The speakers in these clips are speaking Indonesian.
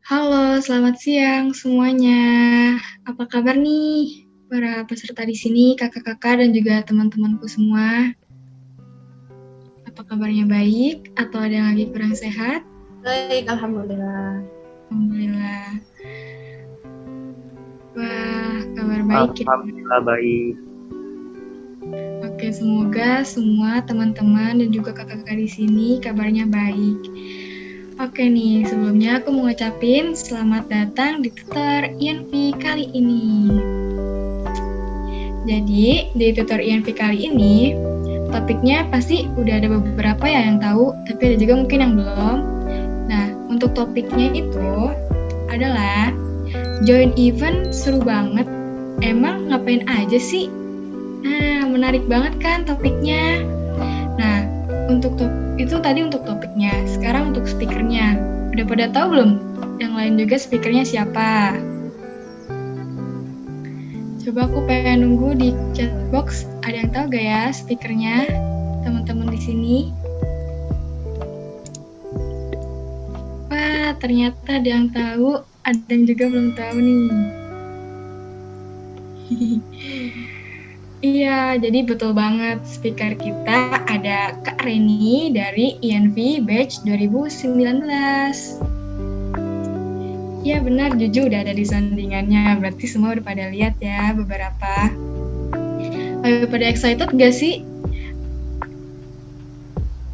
Halo, selamat siang semuanya. Apa kabar nih para peserta di sini, kakak-kakak dan juga teman-temanku semua? Apa kabarnya baik atau ada yang lagi kurang sehat? Baik, alhamdulillah. Alhamdulillah. Wah, kabar baik ya. Alhamdulillah baik. Oke, semoga semua teman-teman dan juga kakak-kakak di sini kabarnya baik. Oke nih, sebelumnya aku mau ngucapin selamat datang di tutor INV kali ini. Jadi, di tutor INV kali ini, topiknya pasti udah ada beberapa ya yang tahu, tapi ada juga mungkin yang belum. Nah, untuk topiknya itu adalah join event seru banget. Emang ngapain aja sih? Nah, menarik banget kan topiknya. Nah, itu tadi untuk topiknya. Sekarang untuk speakernya. Udah pada tahu belum? Yang lain juga speakernya siapa? Coba aku pengen nunggu di chat box. Ada yang tahu gak ya speakernya? Teman-teman di sini. Wah, ternyata ada yang tahu, ada yang juga belum tahu nih. Iya, jadi betul banget speaker kita ada Kak Reni dari INV Batch 2019. Iya benar, Juju udah ada di soundingannya, berarti semua udah pada lihat ya beberapa. Pada excited gak sih?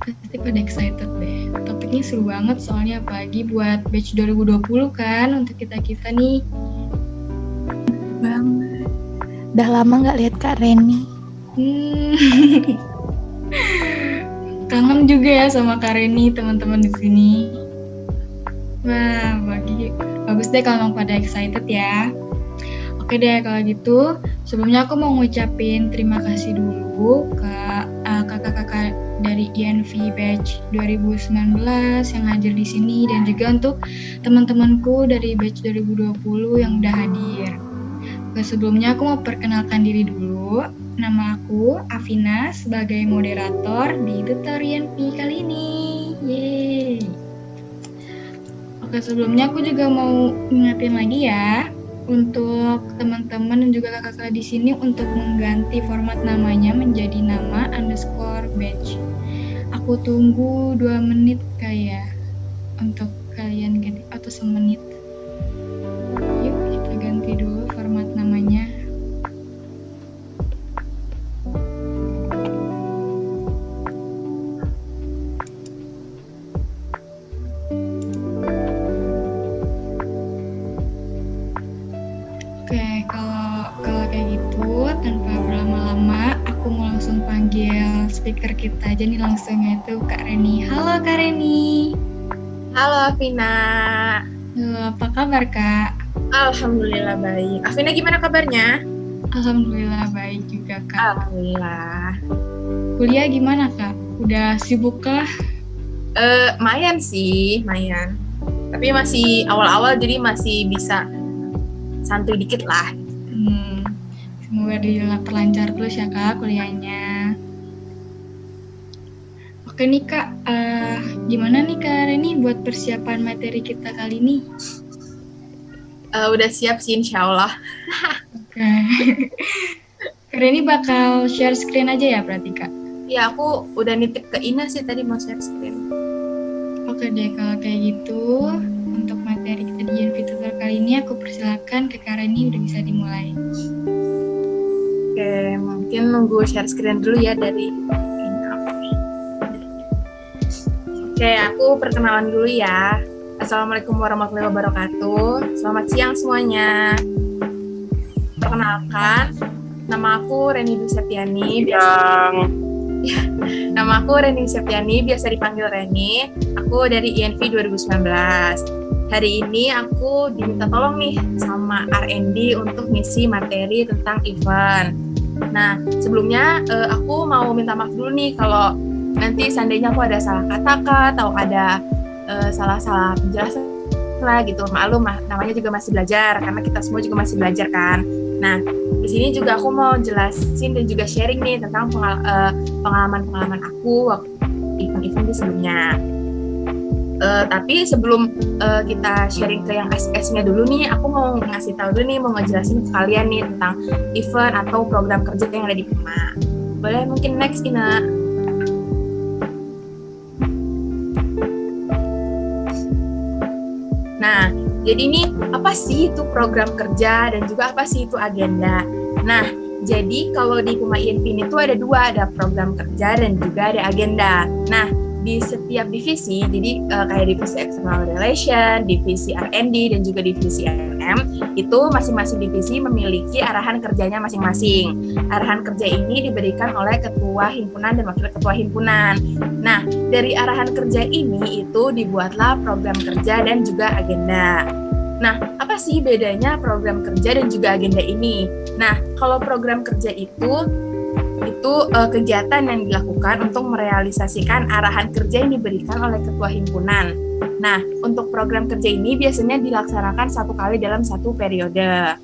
Pasti pada excited deh. Topiknya seru banget soalnya apalagi buat batch 2020 kan untuk kita-kita nih. Banget. Udah lama nggak lihat Kak Reni. Kangen juga ya sama Kak Reni teman-teman di sini. Wah, bagus deh kalau pada excited ya. Oke deh kalau gitu, sebelumnya aku mau ngucapin terima kasih dulu ke kakak-kakak dari INV Batch 2019 yang hadir di sini dan juga untuk teman-temanku dari Batch 2020 yang udah hadir. Oke, sebelumnya aku mau perkenalkan diri dulu. Nama aku Afina sebagai moderator di Tutor INV kali ini. Yeay. Oke, sebelumnya aku juga mau ingetin lagi ya untuk teman-teman dan juga kakak-kakak di sini untuk mengganti format namanya menjadi nama _batch. Aku tunggu 2 menit kayak untuk kalian ganti atau semenit. Yuk kita ganti dulu format namanya. Oke, kalau kayak gitu tanpa berlama-lama aku mau langsung panggil speaker kita aja nih langsung yaitu Kak Reni. Halo Kak Reni. Halo Afina. Apa kabar Kak? Alhamdulillah baik. Afina gimana kabarnya? Alhamdulillah baik juga Kak. Alhamdulillah. Kuliah gimana Kak? Udah sibuk kah? Mayan sih, mayan. Tapi masih awal-awal jadi masih bisa santuy dikit lah. Semoga dilancar terus ya Kak kuliahnya. Oke nih Kak, gimana nih Kak Reni buat persiapan materi kita kali ini? Udah siap sih insya Allah. Oke. Kak Reni bakal share screen aja ya berarti Kak? Ya aku udah nitip ke Ina sih tadi mau share screen. Oke deh kalau kayak gitu, untuk materi kita di INV Tutor kali ini aku persilakan ke Kak Reni udah bisa dimulai. Oke, mungkin nunggu share screen dulu ya dari Ina. Oke, aku perkenalan dulu ya. Assalamualaikum warahmatullahi wabarakatuh. Selamat siang semuanya. Perkenalkan, nama aku Reni Dwi Septiani. Nama aku Reni Septiani, biasa dipanggil Reni. Aku dari INV 2019. Hari ini aku diminta tolong nih sama R&D untuk ngisi materi tentang event. Nah, sebelumnya aku mau minta maaf dulu nih kalau nanti seandainya aku ada salah kata atau ada salah-salah penjelasan lah gitu. Maklum, namanya juga masih belajar karena kita semua juga masih belajar kan. Nah, di sini juga aku mau jelasin dan juga sharing nih tentang pengalaman-pengalaman aku waktu event-event di sebelumnya. Tapi sebelum kita sharing ke yang SS-nya dulu nih, aku mau ngasih tahu dulu nih, mau ngejelasin ke kalian nih tentang event atau program kerja yang ada di PUMA. Boleh mungkin next, Ina. Nah, jadi ini apa sih itu program kerja dan juga apa sih itu agenda? Nah, jadi kalau di PUMA INV ini tuh ada dua, ada program kerja dan juga ada agenda. Nah, di setiap divisi, jadi kayak divisi External Relation, divisi R&D, dan juga divisi MM, itu masing-masing divisi memiliki arahan kerjanya masing-masing. Arahan kerja ini diberikan oleh ketua himpunan dan wakil ketua himpunan. Nah, dari arahan kerja ini itu dibuatlah program kerja dan juga agenda. Nah, apa sih bedanya program kerja dan juga agenda ini? Nah, kalau program kerja itu kegiatan yang dilakukan untuk merealisasikan arahan kerja yang diberikan oleh ketua himpunan. Nah, untuk program kerja ini biasanya dilaksanakan 1 kali dalam 1 periode.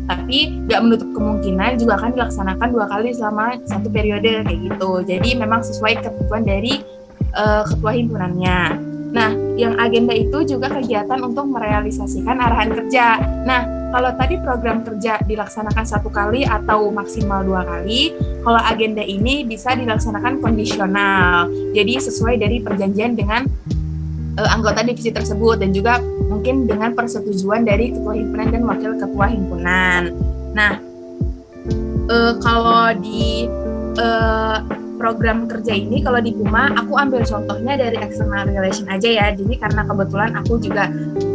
Tapi nggak menutup kemungkinan juga akan dilaksanakan 2 kali selama 1 periode kayak gitu. Jadi memang sesuai ketentuan dari ketua himpunannya. Nah, yang agenda itu juga kegiatan untuk merealisasikan arahan kerja. Nah, kalau tadi program kerja dilaksanakan 1 kali atau maksimal 2 kali, kalau agenda ini bisa dilaksanakan kondisional. Jadi sesuai dari perjanjian dengan anggota divisi tersebut dan juga mungkin dengan persetujuan dari ketua himpunan dan wakil ketua himpunan. Nah, kalau di program kerja ini, kalau di PUMA, aku ambil contohnya dari External Relation aja ya. Jadi karena kebetulan aku juga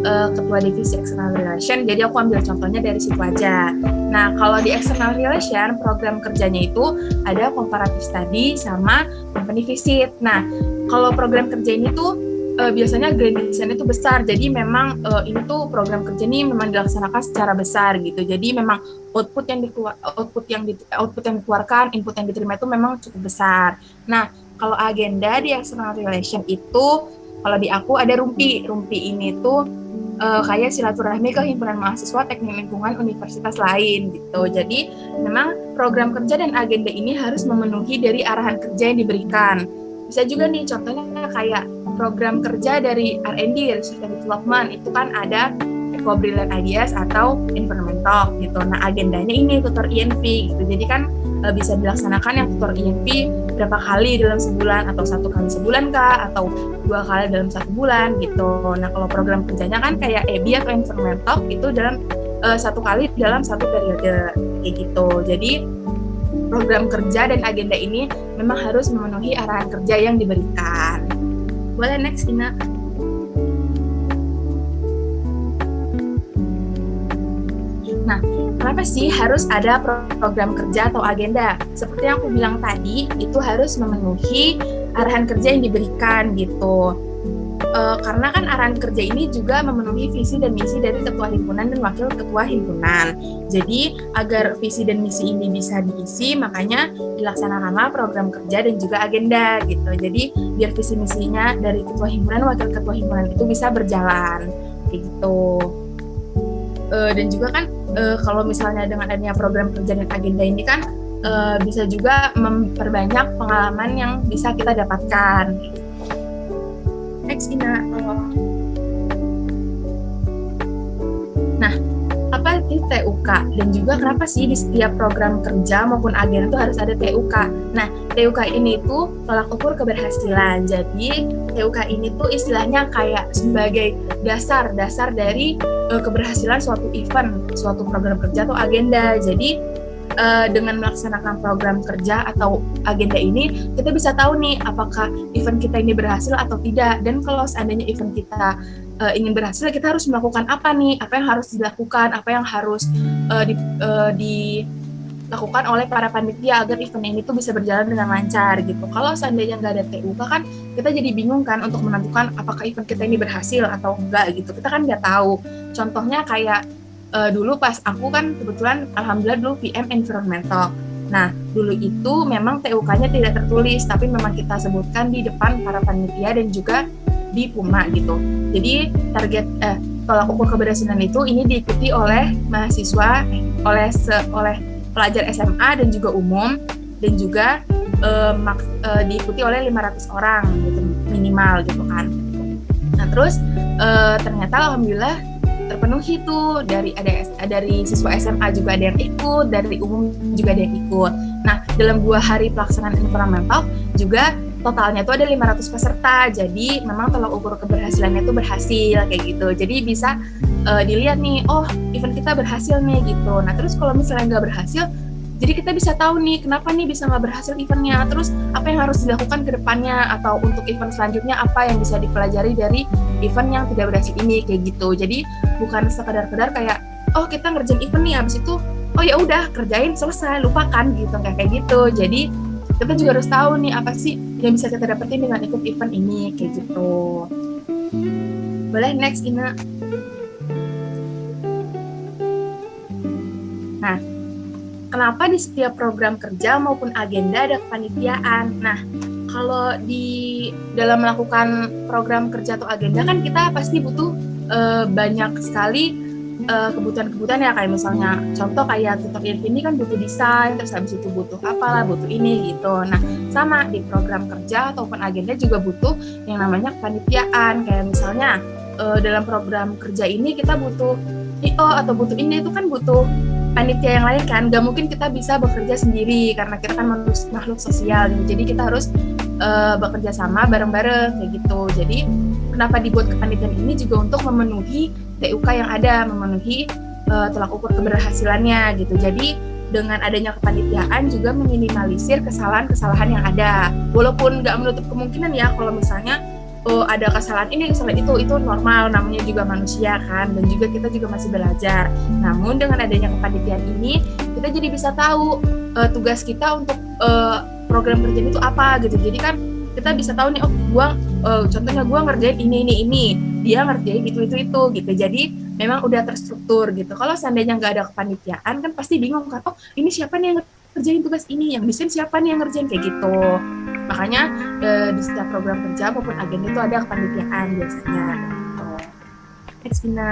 ketua divisi External Relation, jadi aku ambil contohnya dari situ aja. Nah, kalau di External Relation, program kerjanya itu ada comparative study sama company visit. Nah, kalau program kerja ini tuh biasanya gradasinya itu besar, jadi memang ini tuh program kerja ini memang dilaksanakan secara besar gitu. Jadi memang output yang dikeluarkan, input yang diterima itu memang cukup besar. Nah, kalau agenda di External Relation itu, kalau di aku ada RUMPI. RUMPI ini tuh kayak silaturahmi ke himpunan mahasiswa teknik lingkungan universitas lain gitu. Jadi memang program kerja dan agenda ini harus memenuhi dari arahan kerja yang diberikan. Bisa juga nih contohnya kayak program kerja dari R&D, Research and Development, itu kan ada Eco Brilliant Ideas atau Environment Talk gitu. Nah, agendanya ini tutor INV gitu. Jadi kan bisa dilaksanakan yang tutor INV berapa kali dalam sebulan, atau 1 kali sebulan kah, atau 2 kali dalam 1 bulan gitu. Nah, kalau program kerjanya kan kayak EBI atau Environment Talk itu dalam 1 kali dalam 1 periode kayak gitu. Jadi program kerja dan agenda ini memang harus memenuhi arahan kerja yang diberikan. Boleh next, Ina. Nah, kenapa sih harus ada program kerja atau agenda? Seperti yang aku bilang tadi, itu harus memenuhi arahan kerja yang diberikan gitu. Karena kan arahan kerja ini juga memenuhi visi dan misi dari ketua himpunan dan wakil ketua himpunan. Jadi agar visi dan misi ini bisa diisi, makanya dilaksanakanlah program kerja dan juga agenda gitu. Jadi biar visi misinya dari ketua himpunan, wakil ketua himpunan itu bisa berjalan kayak gitu. Dan juga kan kalau misalnya dengan adanya program kerja dan agenda ini kan bisa juga memperbanyak pengalaman yang bisa kita dapatkan. Next, Ina. Nah, apa itu TUK? Dan juga kenapa sih di setiap program kerja maupun agenda itu harus ada TUK? Nah, TUK ini tuh tolak ukur keberhasilan. Jadi, TUK ini tuh istilahnya kayak sebagai dasar dari keberhasilan suatu event, suatu program kerja atau agenda. Jadi, dengan melaksanakan program kerja atau agenda ini, kita bisa tahu nih apakah event kita ini berhasil atau tidak. Dan kalau seandainya event kita ingin berhasil, kita harus melakukan apa nih? Apa yang harus dilakukan? Apa yang harus dilakukan oleh para panitia agar event ini tuh bisa berjalan dengan lancar gitu. Kalau seandainya nggak ada TUK kan, kita jadi bingung kan untuk menentukan apakah event kita ini berhasil atau enggak gitu. Kita kan nggak tahu. Contohnya kayak dulu pas aku kan kebetulan alhamdulillah dulu PM Environmental. Nah, dulu itu memang TUK-nya tidak tertulis, tapi memang kita sebutkan di depan para panitia dan juga di PUMA gitu. Jadi target tolak ukur keberhasilan itu ini diikuti oleh mahasiswa, oleh pelajar SMA dan juga umum, dan juga diikuti oleh 500 orang gitu minimal gitu kan. Nah terus ternyata alhamdulillah terpenuhi tuh, dari siswa SMA juga ada yang ikut, dari umum juga ada yang ikut. Nah dalam 2 hari pelaksanaan environmental juga totalnya tuh ada 500 peserta, jadi memang tolak ukur keberhasilannya tuh berhasil kayak gitu. Jadi bisa dilihat nih, oh event kita berhasil nih gitu. Nah terus kalau misalnya nggak berhasil, jadi kita bisa tahu nih kenapa nih bisa nggak berhasil eventnya, terus apa yang harus dilakukan ke depannya, atau untuk event selanjutnya apa yang bisa dipelajari dari event yang tidak berhasil ini kayak gitu. Jadi bukan sekadar-kadar kayak oh kita ngerjain event nih, habis itu oh ya udah kerjain selesai lupakan gitu, kayak gitu. Jadi kita juga harus tahu nih apa sih yang bisa kita dapetin dengan ikut event ini kayak gitu. Boleh next Ina. Nah, kenapa di setiap program kerja maupun agenda ada kepanitiaan? Nah, kalau di dalam melakukan program kerja atau agenda kan kita pasti butuh banyak sekali kebutuhan-kebutuhan ya, kayak misalnya contoh kayak tutor ini kan butuh desain, terus habis itu butuh apalah, butuh ini gitu. Nah, sama di program kerja ataupun agenda juga butuh yang namanya kepanitiaan. Kayak misalnya dalam program kerja ini kita butuh IO atau butuh ini, itu kan butuh panitia yang lain kan, gak mungkin kita bisa bekerja sendiri karena kita kan makhluk sosial gitu. Jadi kita harus bekerja sama bareng-bareng kayak gitu. Jadi kenapa dibuat kepanitiaan ini juga untuk memenuhi TUK yang ada, memenuhi tolak ukur keberhasilannya gitu. Jadi dengan adanya kepanitiaan juga meminimalisir kesalahan-kesalahan yang ada. Walaupun gak menutup kemungkinan ya kalau misalnya ada kesalahan ini, kesalahan itu normal, namanya juga manusia kan, dan juga kita juga masih belajar. Namun dengan adanya kepanitiaan ini, kita jadi bisa tahu tugas kita untuk program kerjaan itu apa gitu. Jadi kan kita bisa tahu nih, contohnya gua ngerjain ini, dia ngerjain itu gitu. Jadi memang udah terstruktur gitu. Kalau seandainya nggak ada kepanitiaan kan pasti bingung kan, oh ini siapa nih yang ngerjain tugas ini, yang desain siapa nih yang ngerjain kayak gitu. Makanya di setiap program kerja maupun agenda itu ada kepanitiaan biasanya gitu. Next Vina.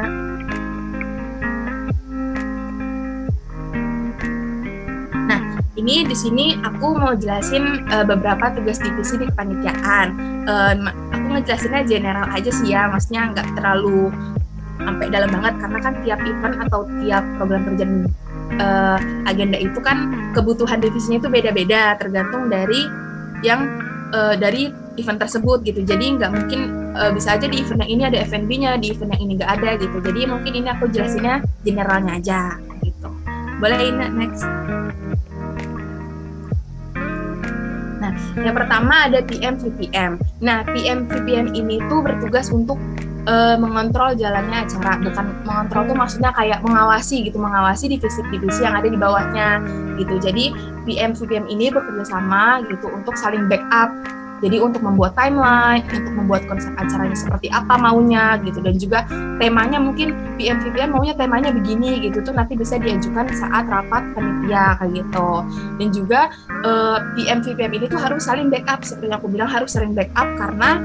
Nah, ini di sini aku mau jelasin beberapa tugas divisi di kepanitiaan. Aku ngejelasinnya general aja sih ya, maksudnya nggak terlalu sampai dalam banget karena kan tiap event atau tiap program kerjaan agenda itu kan kebutuhan divisinya itu beda-beda tergantung dari yang dari event tersebut gitu. Jadi nggak mungkin bisa aja di event yang ini ada F&B-nya, di event yang ini nggak ada gitu. Jadi mungkin ini aku jelasinnya generalnya aja gitu. Boleh ini next. Nah, yang pertama ada PM VPM. Nah, PM VPM ini tuh bertugas untuk mengontrol jalannya acara. Bukan mengontrol tuh maksudnya kayak mengawasi divisi-divisi yang ada di bawahnya gitu. Jadi PM VPM ini bekerja sama gitu untuk saling backup. Jadi untuk membuat timeline, untuk membuat konsep acaranya seperti apa maunya gitu, dan juga temanya mungkin PM VPM maunya temanya begini gitu tuh nanti bisa diajukan saat rapat panitia kayak gitu. Dan juga PM VPM ini tuh harus saling backup, seperti yang aku bilang harus saling backup karena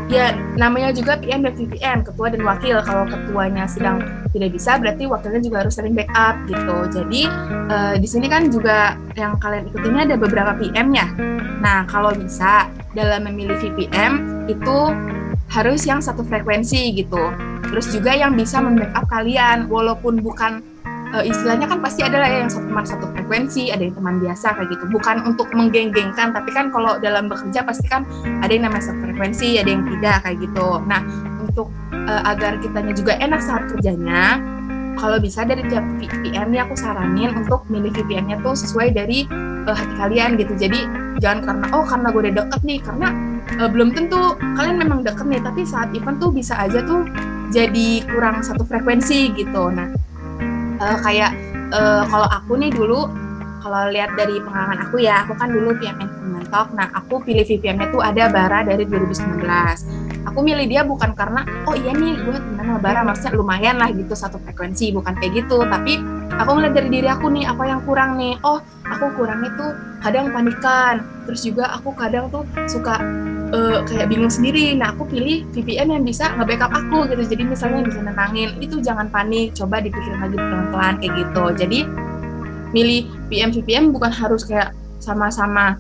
ya namanya juga PM dan VPM, ketua dan wakil. Kalau ketuanya sedang tidak bisa, berarti wakilnya juga harus sering backup gitu. Jadi di sini kan juga yang kalian ikut ini ada beberapa PM-nya. Nah, kalau bisa dalam memilih VPM itu harus yang satu frekuensi gitu. Terus juga yang bisa membackup kalian, walaupun bukan istilahnya kan pasti ada lah yang teman satu frekuensi, ada yang teman biasa kayak gitu. Bukan untuk menggeng-gengkan, tapi kan kalau dalam bekerja pasti kan ada yang namanya satu frekuensi, ada yang tidak kayak gitu. Nah, untuk agar kitanya juga enak saat kerjanya, kalau bisa dari tiap VPM nih aku saranin untuk milih VPM-nya tuh sesuai dari hati kalian gitu. Jadi jangan karena gue udah deket nih, karena belum tentu kalian memang deket nih, tapi saat event tuh bisa aja tuh jadi kurang satu frekuensi gitu. Nah, kalau aku nih dulu, kalau lihat dari pengalaman aku ya, aku kan dulu PM Environmental. Nah, aku pilih VPM-nya tuh ada Bara dari 2019. Aku milih dia bukan karena, oh iya nih gue temen sama Bara, maksudnya lumayan lah gitu satu frekuensi, bukan kayak gitu. Tapi aku ngeliat dari diri aku nih, apa yang kurang nih. Oh, aku kurangnya tuh kadang panikan, terus juga aku kadang tuh suka kayak bingung sendiri. Nah, aku pilih VPN yang bisa nge-backup aku gitu. Jadi misalnya bisa nenangin, itu jangan panik, coba dipikirin lagi pelan-pelan kayak gitu. Jadi milih PM VPM bukan harus kayak sama-sama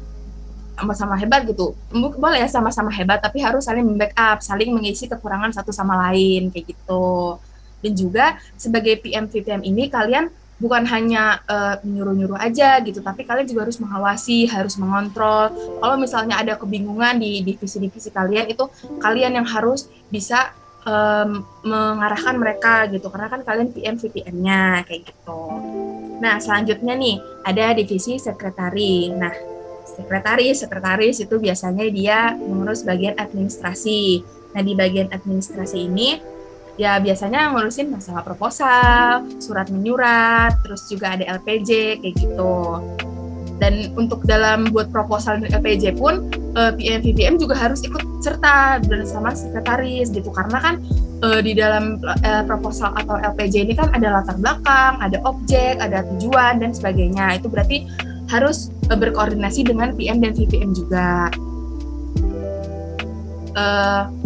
sama-sama hebat gitu. Boleh ya sama-sama hebat, tapi harus saling membackup, saling mengisi kekurangan satu sama lain kayak gitu. Dan juga sebagai PM VPM ini kalian bukan hanya nyuruh-nyuruh aja gitu, tapi kalian juga harus mengawasi, harus mengontrol. Kalau misalnya ada kebingungan di divisi-divisi kalian, itu kalian yang harus bisa mengarahkan mereka gitu, karena kan kalian PM VPM-nya kayak gitu. Nah, selanjutnya nih ada divisi sekretari. Nah, sekretaris itu biasanya dia mengurus bagian administrasi. Nah, di bagian administrasi ini ya biasanya ngurusin masalah proposal, surat menyurat, terus juga ada LPJ kayak gitu. Dan untuk dalam buat proposal dan LPJ pun PM VPM juga harus ikut serta bersama sekretaris gitu, karena kan di dalam proposal atau LPJ ini kan ada latar belakang, ada objek, ada tujuan dan sebagainya. Itu berarti harus berkoordinasi dengan PM dan VPM juga.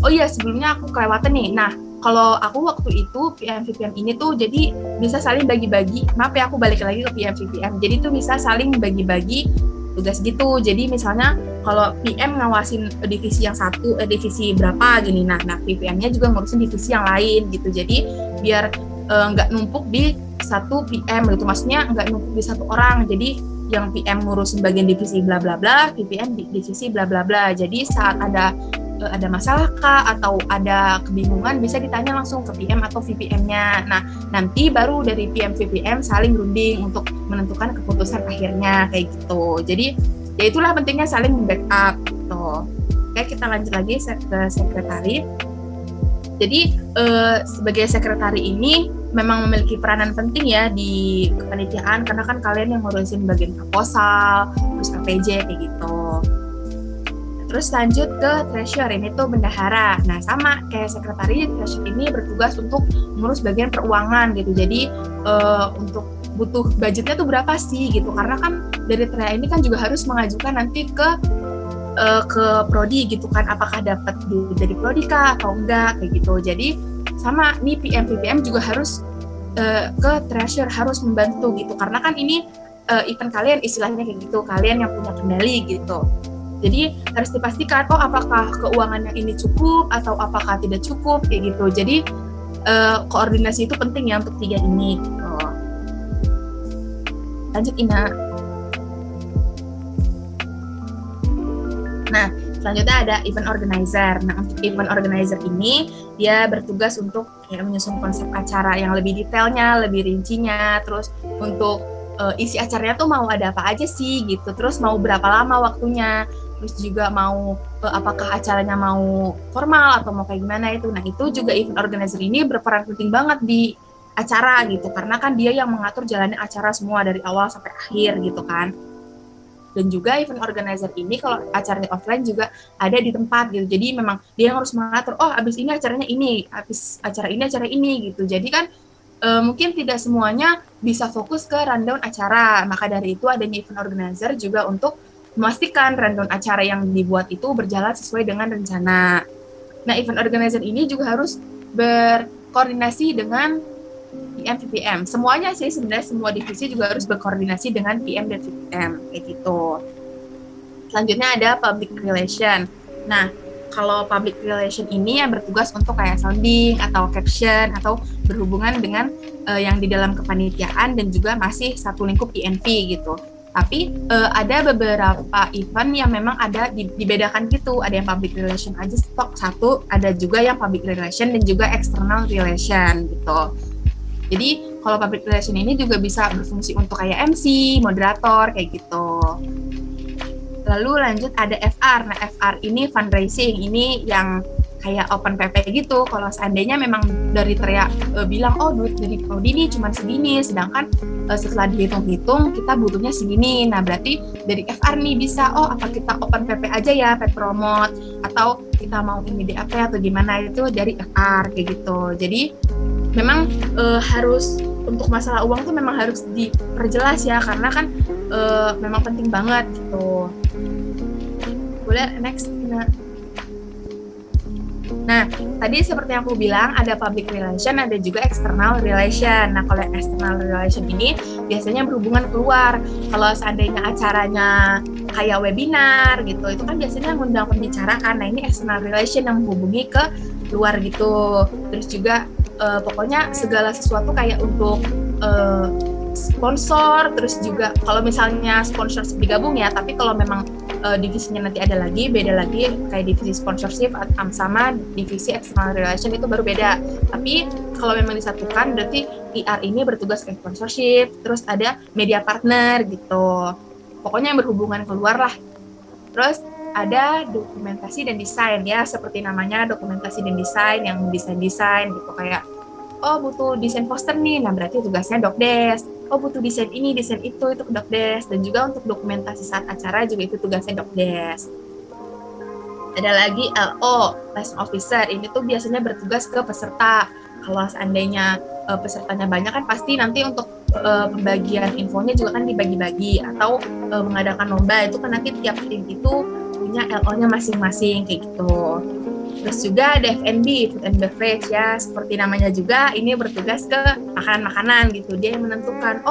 Oh iya, sebelumnya aku kelewatan nih. Nah, kalau aku waktu itu PM VPM ini tuh jadi bisa saling bagi-bagi. Maaf ya, aku balik lagi ke PM VPM. Jadi tuh bisa saling bagi-bagi tugas gitu. Jadi misalnya kalau PM ngawasin divisi yang satu, divisi berapa gini. Nah VPM-nya juga ngurusin divisi yang lain gitu. Jadi biar nggak numpuk di satu PM gitu. Maksudnya nggak numpuk di satu orang. Jadi yang PM ngurusin bagian divisi bla bla bla, VPM di divisi bla bla bla. Jadi saat ada masalah kah atau ada kebingungan bisa ditanya langsung ke PM atau VPM-nya. Nah, nanti baru dari PM VPM saling runding untuk menentukan keputusan akhirnya kayak gitu. Jadi ya itulah pentingnya saling backup gitu. Oke, kita lanjut lagi ke sekretari. Jadi sebagai sekretari ini memang memiliki peranan penting ya di kepanitiaan, karena kan kalian yang ngurusin bagian proposal, terus LPJ kayak gitu. Terus lanjut ke treasurer, ini tuh bendahara. Nah, sama kayak sekretari, treasurer ini bertugas untuk mengurus bagian keuangan gitu. Jadi untuk butuh budgetnya tuh berapa sih gitu. Karena kan dari treasurer ini kan juga harus mengajukan nanti ke prodi gitu kan, apakah dapat dari prodi kah atau enggak kayak gitu. Jadi sama nih PM VPM juga harus ke treasurer, harus membantu gitu. Karena kan ini event kalian istilahnya kayak gitu, kalian yang punya kendali gitu. Jadi harus dipastikan, apakah keuangan yang ini cukup atau apakah tidak cukup kayak gitu. Jadi koordinasi itu penting ya untuk tiga ini. Gitu. Lanjut Ina. Nah, selanjutnya ada event organizer. Nah, untuk event organizer ini dia bertugas untuk menyusun konsep acara yang lebih detailnya, lebih rincinya, terus untuk isi acaranya tuh mau ada apa aja sih gitu, terus mau berapa lama waktunya, terus juga mau apakah acaranya mau formal atau mau kayak gimana itu. Nah, itu juga event organizer ini berperan penting banget di acara gitu, karena kan dia yang mengatur jalannya acara semua dari awal sampai akhir gitu kan. Dan juga event organizer ini kalau acaranya offline juga ada di tempat gitu, jadi memang dia yang harus mengatur, abis ini acaranya ini, abis acara ini gitu. Jadi kan mungkin tidak semuanya bisa fokus ke rundown acara, maka dari itu adanya event organizer juga untuk memastikan rundown acara yang dibuat itu berjalan sesuai dengan rencana. Nah, event organizer ini juga harus berkoordinasi dengan PM VPM. Semuanya sih sebenarnya, semua divisi juga harus berkoordinasi dengan PM dan VPM kayak gitu. Selanjutnya ada public relation. Nah, kalau public relation ini yang bertugas untuk kayak sounding atau caption atau berhubungan dengan yang di dalam kepanitiaan dan juga masih satu lingkup INV gitu. Tapi ada beberapa event yang memang ada dibedakan gitu. Ada yang public relation aja stok satu, ada juga yang public relation dan juga external relation gitu. Jadi kalau public relation ini juga bisa berfungsi untuk kayak MC, moderator kayak gitu. Lalu lanjut ada FR. Nah, FR ini fundraising, ini yang kayak open PP gitu. Kalau seandainya memang dari teriak bilang duit dari prodi ini cuma segini, sedangkan setelah dihitung-hitung kita butuhnya segini. Nah, berarti dari FR nih bisa apa kita open PP aja ya, pet promote, atau kita mau ini DAP atau gimana, itu dari FR kayak gitu. Jadi memang harus untuk masalah uang tuh memang harus diperjelas ya, karena kan memang penting banget gitu. Boleh next. Nah, tadi seperti yang aku bilang, ada public relation, ada juga external relation. Nah, kalau external relation ini biasanya berhubungan keluar. Kalau seandainya acaranya kayak webinar gitu, itu kan biasanya ngundang pembicara kan. Nah, ini external relation yang menghubungi ke luar gitu. Terus juga pokoknya segala sesuatu kayak untuk sponsor, terus juga kalau misalnya sponsorship digabung ya, tapi kalau memang divisinya nanti ada lagi, beda lagi, kayak divisi sponsorship sama divisi external relation itu baru beda. Tapi kalau memang disatukan berarti PR ini bertugas kayak sponsorship, terus ada media partner gitu. Pokoknya yang berhubungan keluar lah. Terus ada dokumentasi dan desain ya, seperti namanya dokumentasi dan desain, yang desain gitu kayak oh butuh desain poster nih, nah berarti tugasnya dokdes. Oh butuh desain ini, desain itu ke dokdes. Dan juga untuk dokumentasi saat acara juga itu tugasnya dokdes. Ada lagi LO, liaison officer. Ini tuh biasanya bertugas ke peserta. Kalau seandainya pesertanya banyak kan pasti nanti untuk pembagian infonya juga kan dibagi-bagi, atau mengadakan lomba itu kan nanti tiap tim itu punya LO-nya masing-masing kayak gitu. Terus juga ada F&B, food and beverage ya, seperti namanya juga ini bertugas ke makanan-makanan gitu. Dia yang menentukan,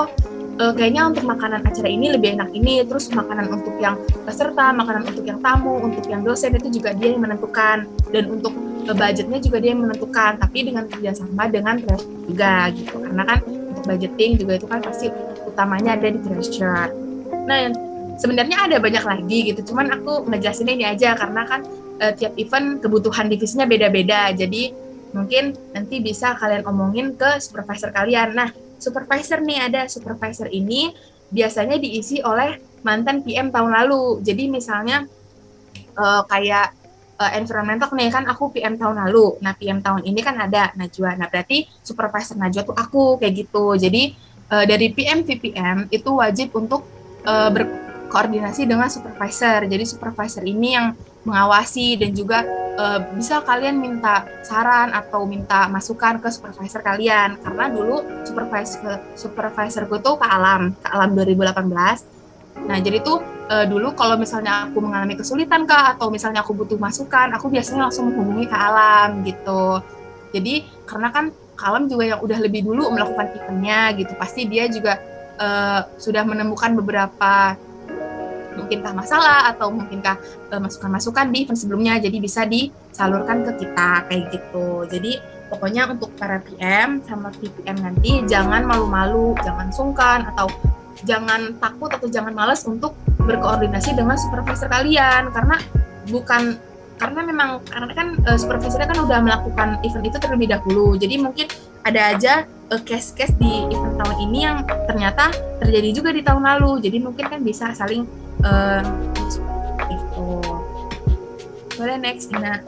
kayaknya untuk makanan acara ini lebih enak ini, terus makanan untuk yang peserta, makanan untuk yang tamu, untuk yang dosen itu juga dia yang menentukan. Dan untuk budgetnya juga dia yang menentukan, tapi dengan kerjasama dengan treasurer juga gitu. Karena kan untuk budgeting juga itu kan pasti utamanya ada di treasurer. Nah, sebenarnya ada banyak lagi gitu, cuman aku ngejelasin ini aja karena kan tiap event kebutuhan divisinya beda-beda, jadi mungkin nanti bisa kalian omongin ke supervisor kalian. Nah, supervisor nih, ada supervisor ini biasanya diisi oleh mantan PM tahun lalu. Jadi misalnya kayak environmental nih kan aku PM tahun lalu, nah PM tahun ini kan ada Najwa, nah berarti supervisor Najwa tuh aku kayak gitu. Jadi dari PM VPM itu wajib untuk berkoordinasi dengan supervisor. Jadi supervisor ini yang mengawasi dan juga bisa kalian minta saran atau minta masukan ke supervisor kalian. Karena dulu supervisorku tuh Kak Alam 2018. Nah, jadi tuh dulu kalau misalnya aku mengalami kesulitan Kak, atau misalnya aku butuh masukan, aku biasanya langsung menghubungi Kak Alam gitu. Jadi karena kan Kak Alam juga yang udah lebih dulu melakukan eventnya gitu, pasti dia juga sudah menemukan beberapa mungkinkah masalah atau mungkinkah masukan-masukan di event sebelumnya, jadi bisa disalurkan ke kita kayak gitu. Jadi pokoknya untuk para PM sama PPM nanti jangan malu-malu, jangan sungkan, atau jangan takut atau jangan malas untuk berkoordinasi dengan supervisor kalian, karena kan supervisornya kan udah melakukan event itu terlebih dahulu. Jadi mungkin ada aja case-case di event tahun ini yang ternyata terjadi juga di tahun lalu. Jadi mungkin kan bisa saling itu. Boleh next, Ina.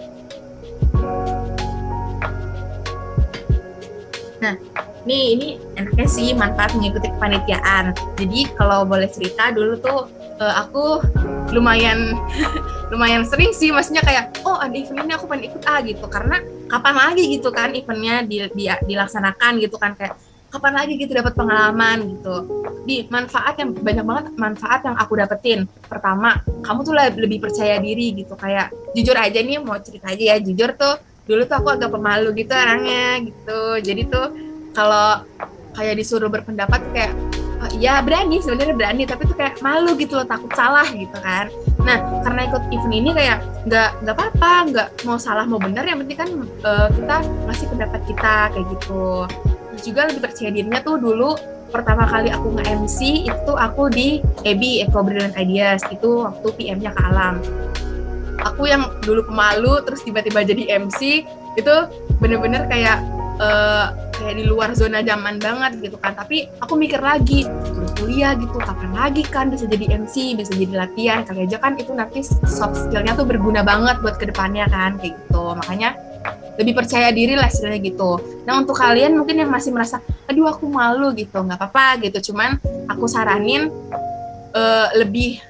Nah, ini enaknya sih manfaat mengikuti kepanitiaan. Jadi kalau boleh cerita dulu tuh aku lumayan sering sih, maksudnya kayak ada event ini aku pengen ikut gitu, karena kapan lagi gitu kan eventnya dilaksanakan gitu kan, kayak kapan lagi gitu dapat pengalaman gitu. Di manfaat yang banyak banget, manfaat yang aku dapetin. Pertama, kamu tuh lebih percaya diri gitu, kayak jujur aja nih, mau cerita aja ya, jujur tuh dulu tuh aku agak pemalu gitu orangnya gitu. Jadi tuh kalau kayak disuruh berpendapat kayak ya berani, sebenarnya berani, tapi tuh kayak malu gitu loh, takut salah gitu kan. Nah, karena ikut event ini kayak nggak apa-apa, nggak mau salah mau benar, yang penting kan kita ngasih pendapat kita kayak gitu. Terus juga lebih percaya dirinya tuh dulu pertama kali aku nge-MC itu aku di EBI, Eco Brilliant Ideas, itu waktu PM-nya Kak Alam. Aku yang dulu pemalu terus tiba-tiba jadi MC, itu bener-bener kayak di luar zona nyaman banget gitu kan. Tapi aku mikir lagi, terus kuliah gitu, kapan lagi kan bisa jadi MC, bisa jadi latihan, kali aja kan itu nanti soft skill-nya tuh berguna banget buat kedepannya kan, kayak gitu. Makanya lebih percaya diri lah istilahnya gitu. Nah, untuk kalian mungkin yang masih merasa, aduh aku malu gitu, nggak apa-apa gitu. Cuman aku saranin lebih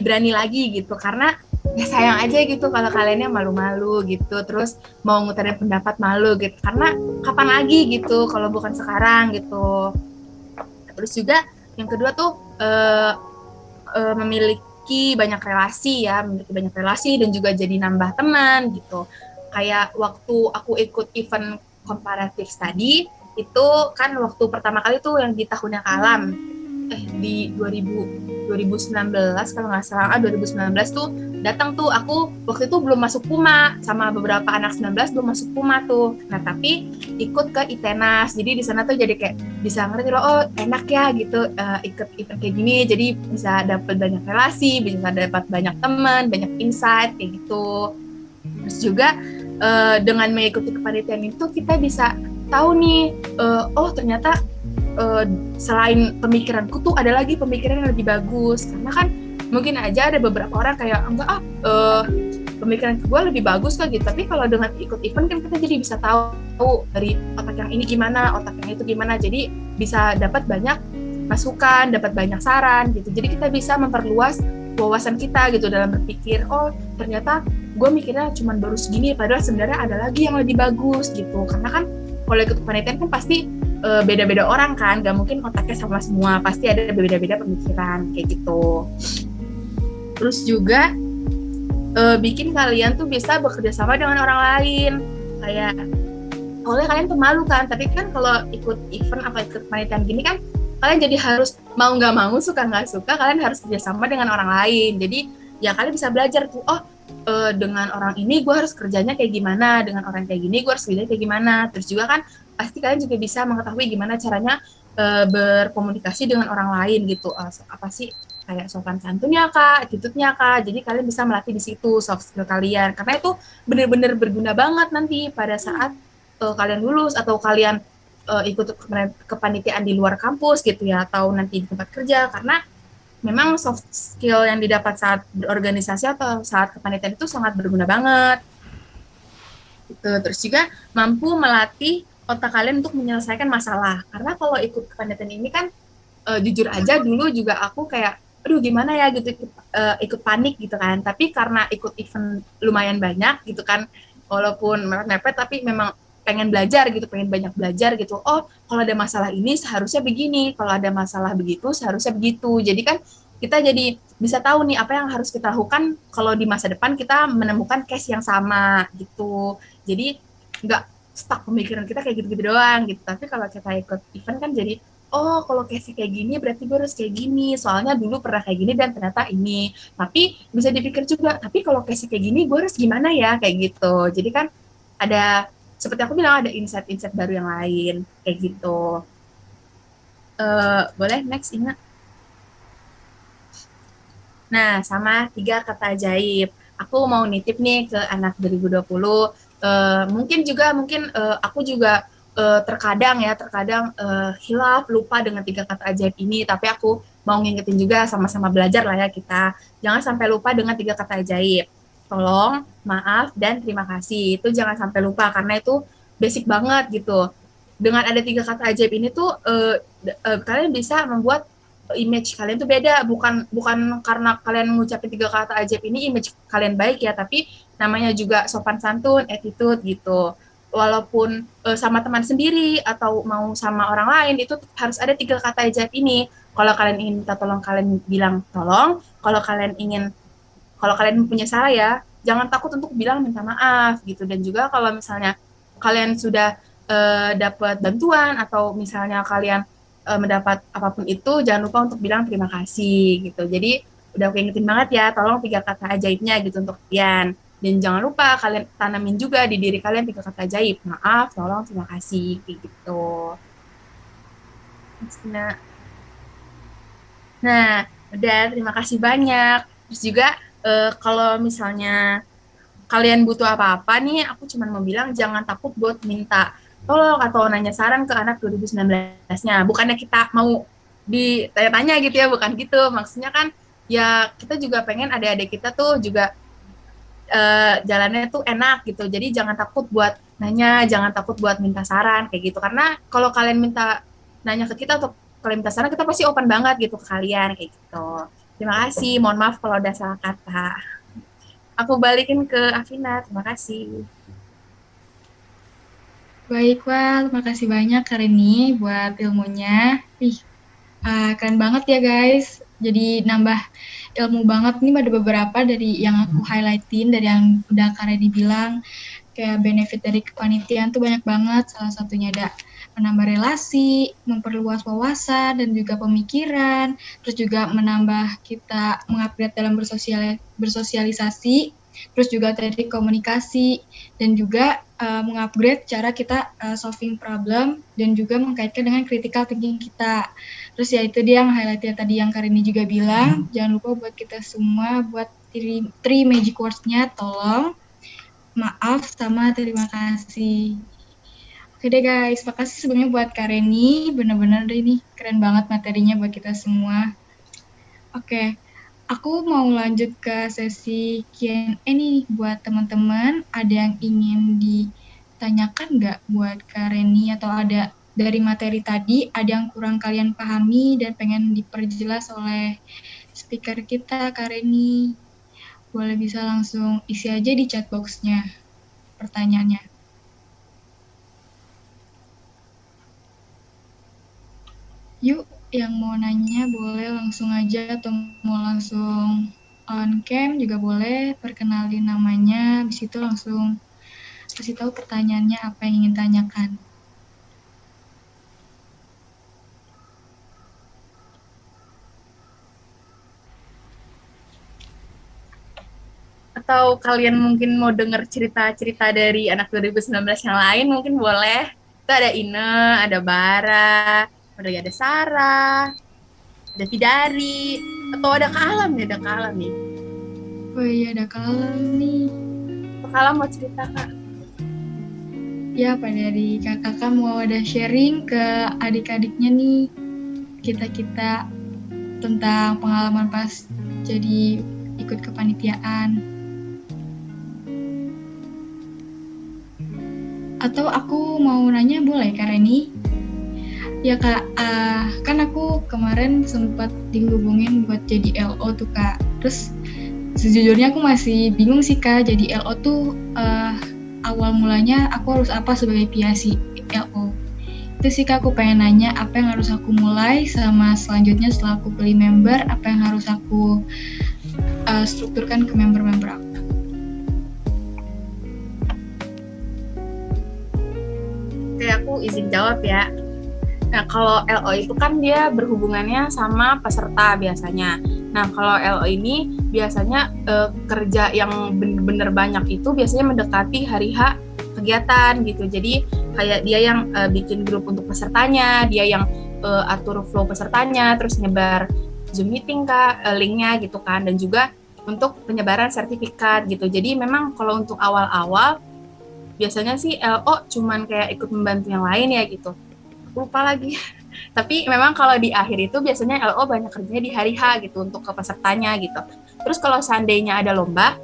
berani lagi gitu, karena ya sayang aja gitu kalau kaliannya malu-malu gitu, terus mau ngutarain pendapat malu gitu, karena kapan lagi gitu kalau bukan sekarang gitu. Terus juga yang kedua tuh memiliki banyak relasi dan juga jadi nambah teman gitu. kayak waktu aku ikut event comparative study, itu kan waktu pertama kali tuh yang di tahunnya Kalam, di 2019 kalau nggak salah, 2019 tuh datang tuh, aku waktu itu belum masuk Puma, sama beberapa anak 19 belum masuk Puma tuh. Nah tapi ikut ke ITENAS, jadi di sana tuh jadi kayak bisa ngerti loh, oh enak ya gitu, ikut event kayak gini, jadi bisa dapat banyak relasi, bisa dapat banyak teman, banyak insight kayak gitu. Terus juga dengan mengikuti kepanitiaan itu kita bisa tahu nih, oh ternyata selain pemikiranku tuh ada lagi pemikiran yang lebih bagus, karena kan mungkin aja ada beberapa orang kayak enggak pemikiran gue lebih bagus kok gitu, tapi kalau dengan ikut event kan kita jadi bisa tahu dari otak yang ini gimana, otak yang itu gimana, jadi bisa dapat banyak masukan, dapat banyak saran gitu, jadi kita bisa memperluas wawasan kita gitu dalam berpikir, oh ternyata gue mikirnya cuma baru segini, padahal sebenarnya ada lagi yang lebih bagus gitu, karena kan kalau ikut kepanitiaan kan pasti beda-beda orang kan, gak mungkin otaknya sama semua, pasti ada beda-beda pemikiran kayak gitu. Terus juga bikin kalian tuh bisa bekerja sama dengan orang lain, kayak oleh kalian pemalu kan, tapi kan kalau ikut event atau ikut kepanitiaan gini kan kalian jadi harus mau nggak mau, suka nggak suka, kalian harus kerjasama dengan orang lain. Jadi ya kalian bisa belajar tuh, oh dengan orang ini gue harus kerjanya kayak gimana, dengan orang kayak gini gue harus kerjanya kayak gimana. Terus juga kan pasti kalian juga bisa mengetahui gimana caranya berkomunikasi dengan orang lain gitu, apa sih kayak sopan santunnya kak, attitude-nya kak. Jadi kalian bisa melatih di situ soft skill kalian, karena itu benar-benar berguna banget nanti pada saat kalian lulus atau kalian ikut kepanitiaan di luar kampus gitu ya, atau nanti di tempat kerja, karena memang soft skill yang didapat saat berorganisasi atau saat kepanitiaan itu sangat berguna banget. Gitu. Terus juga mampu melatih otak kalian untuk menyelesaikan masalah, karena kalau ikut kepanitiaan ini kan jujur aja dulu juga aku kayak aduh gimana ya gitu, ikut panik gitu kan, tapi karena ikut event lumayan banyak gitu kan, walaupun mepet-mepet tapi memang pengen belajar gitu, pengen banyak belajar gitu, oh kalau ada masalah ini seharusnya begini, kalau ada masalah begitu seharusnya begitu, jadi kan kita jadi bisa tahu nih apa yang harus kita lakukan kalau di masa depan kita menemukan case yang sama gitu, jadi nggak stuck pemikiran kita kayak gitu-gitu doang gitu, tapi kalau kita ikut event kan jadi oh kalau case kayak gini berarti gue harus kayak gini, soalnya dulu pernah kayak gini dan ternyata ini, tapi bisa dipikir juga, tapi kalau case kayak gini gue harus gimana ya kayak gitu, jadi kan ada seperti aku bilang ada insight-insight baru yang lain kayak gitu. Boleh next Ina. Nah sama 3 kata ajaib, aku mau nitip nih ke anak 2020, mungkin aku juga terkadang hilaf lupa dengan 3 kata ajaib ini, tapi aku mau ngingetin juga, sama-sama belajar lah ya kita, jangan sampai lupa dengan 3 kata ajaib. Tolong, maaf, dan terima kasih. Itu jangan sampai lupa, karena itu basic banget gitu. Dengan ada 3 kata ajaib ini tuh, kalian bisa membuat image kalian tuh beda. Bukan karena kalian mengucapkan 3 kata ajaib ini image kalian baik ya, tapi namanya juga sopan santun, attitude gitu. Walaupun sama teman sendiri atau mau sama orang lain, itu harus ada 3 kata ajaib ini. Kalau kalian ingin minta tolong, kalian bilang tolong. Kalau kalian punya salah ya, jangan takut untuk bilang minta maaf gitu. Dan juga kalau misalnya kalian sudah dapat bantuan atau misalnya kalian mendapat apapun itu, jangan lupa untuk bilang terima kasih gitu. Jadi udah aku ingetin banget ya, tolong 3 kata ajaibnya gitu untuk kalian. Dan jangan lupa kalian tanamin juga di diri kalian 3 kata ajaib. Maaf, tolong, terima kasih kayak gitu. Nah, udah, terima kasih banyak. Terus juga kalau misalnya kalian butuh apa-apa nih, aku cuma mau bilang jangan takut buat minta tolong atau nanya saran ke anak 2019-nya. Bukannya kita mau ditanya-tanya gitu ya, bukan gitu. Maksudnya kan ya kita juga pengen adik-adik kita tuh juga jalannya tuh enak gitu. Jadi jangan takut buat nanya, jangan takut buat minta saran kayak gitu. Karena kalau kalian nanya ke kita atau kalian minta saran, kita pasti open banget gitu ke kalian kayak gitu. Terima kasih, mohon maaf kalau ada salah kata. Aku balikin ke Afina, terima kasih. Baik, Wal. Terima kasih banyak Kak Reni buat ilmunya. Keren banget ya guys. Jadi nambah ilmu banget nih, ada beberapa dari yang aku highlightin, dari yang udah Kak Reni bilang. kayak benefit dari kepanitiaan tuh banyak banget. Salah satunya ada menambah relasi, memperluas wawasan dan juga pemikiran, terus juga menambah kita mengupgrade dalam bersosialisasi, terus juga tadi komunikasi, dan juga mengupgrade cara kita solving problem, dan juga mengkaitkan dengan critical thinking kita. Terus ya itu dia yang highlightnya tadi yang Karini juga bilang, jangan lupa buat kita semua buat three magic words-nya, tolong, maaf, sama terima kasih. Oke deh guys, makasih sebelumnya buat Kak Reni, bener-bener deh ini keren banget materinya buat kita semua. Oke, aku mau lanjut ke sesi Q&A nih buat teman-teman. Ada yang ingin ditanyakan nggak buat Kak Reni atau ada dari materi tadi, ada yang kurang kalian pahami dan pengen diperjelas oleh speaker kita, Kak Reni? Boleh bisa langsung isi aja di chat box-nya pertanyaannya. Yuk, yang mau nanya boleh langsung aja atau mau langsung on cam juga boleh, perkenalin namanya, habis itu langsung kasih tahu pertanyaannya apa yang ingin tanyakan. Atau kalian mungkin mau denger cerita-cerita dari anak 2019 yang lain, mungkin boleh. Itu ada Ine, ada Bara, ada Sarah, ada Fidari, atau ada Kak Alam nih, ada Kak Alam nih. Oh iya, ada Kalam nih. Kak Alam mau cerita, Kak? Ya, Pak dari kakak mau ada sharing ke adik-adiknya nih, kita-kita tentang pengalaman pas jadi ikut kepanitiaan. Atau aku mau nanya boleh Kak Reni? Ya Kak, kan aku kemarin sempat dihubungin buat jadi LO tuh Kak. Terus sejujurnya aku masih bingung sih Kak, jadi LO tuh awal mulanya aku harus apa sebagai PIC LO. Itu sih Kak, aku pengen nanya apa yang harus aku mulai, sama selanjutnya setelah aku beli member, apa yang harus aku strukturkan ke member-member aku. Oke, aku izin jawab ya. Nah, kalau LO itu kan dia berhubungannya sama peserta biasanya. Nah, kalau LO ini biasanya kerja yang bener-bener banyak itu biasanya mendekati hari H kegiatan gitu. Jadi kayak dia yang bikin grup untuk pesertanya, dia yang atur flow pesertanya, terus nyebar Zoom meeting Kak, linknya gitu kan, dan juga untuk penyebaran sertifikat gitu. Jadi memang kalau untuk awal-awal biasanya sih LO cuman kayak ikut membantu yang lain ya gitu. Lupa lagi. Tapi memang kalau di akhir itu biasanya LO banyak kerjanya di hari H gitu untuk ke pesertanya gitu. Terus kalau seandainya ada lomba,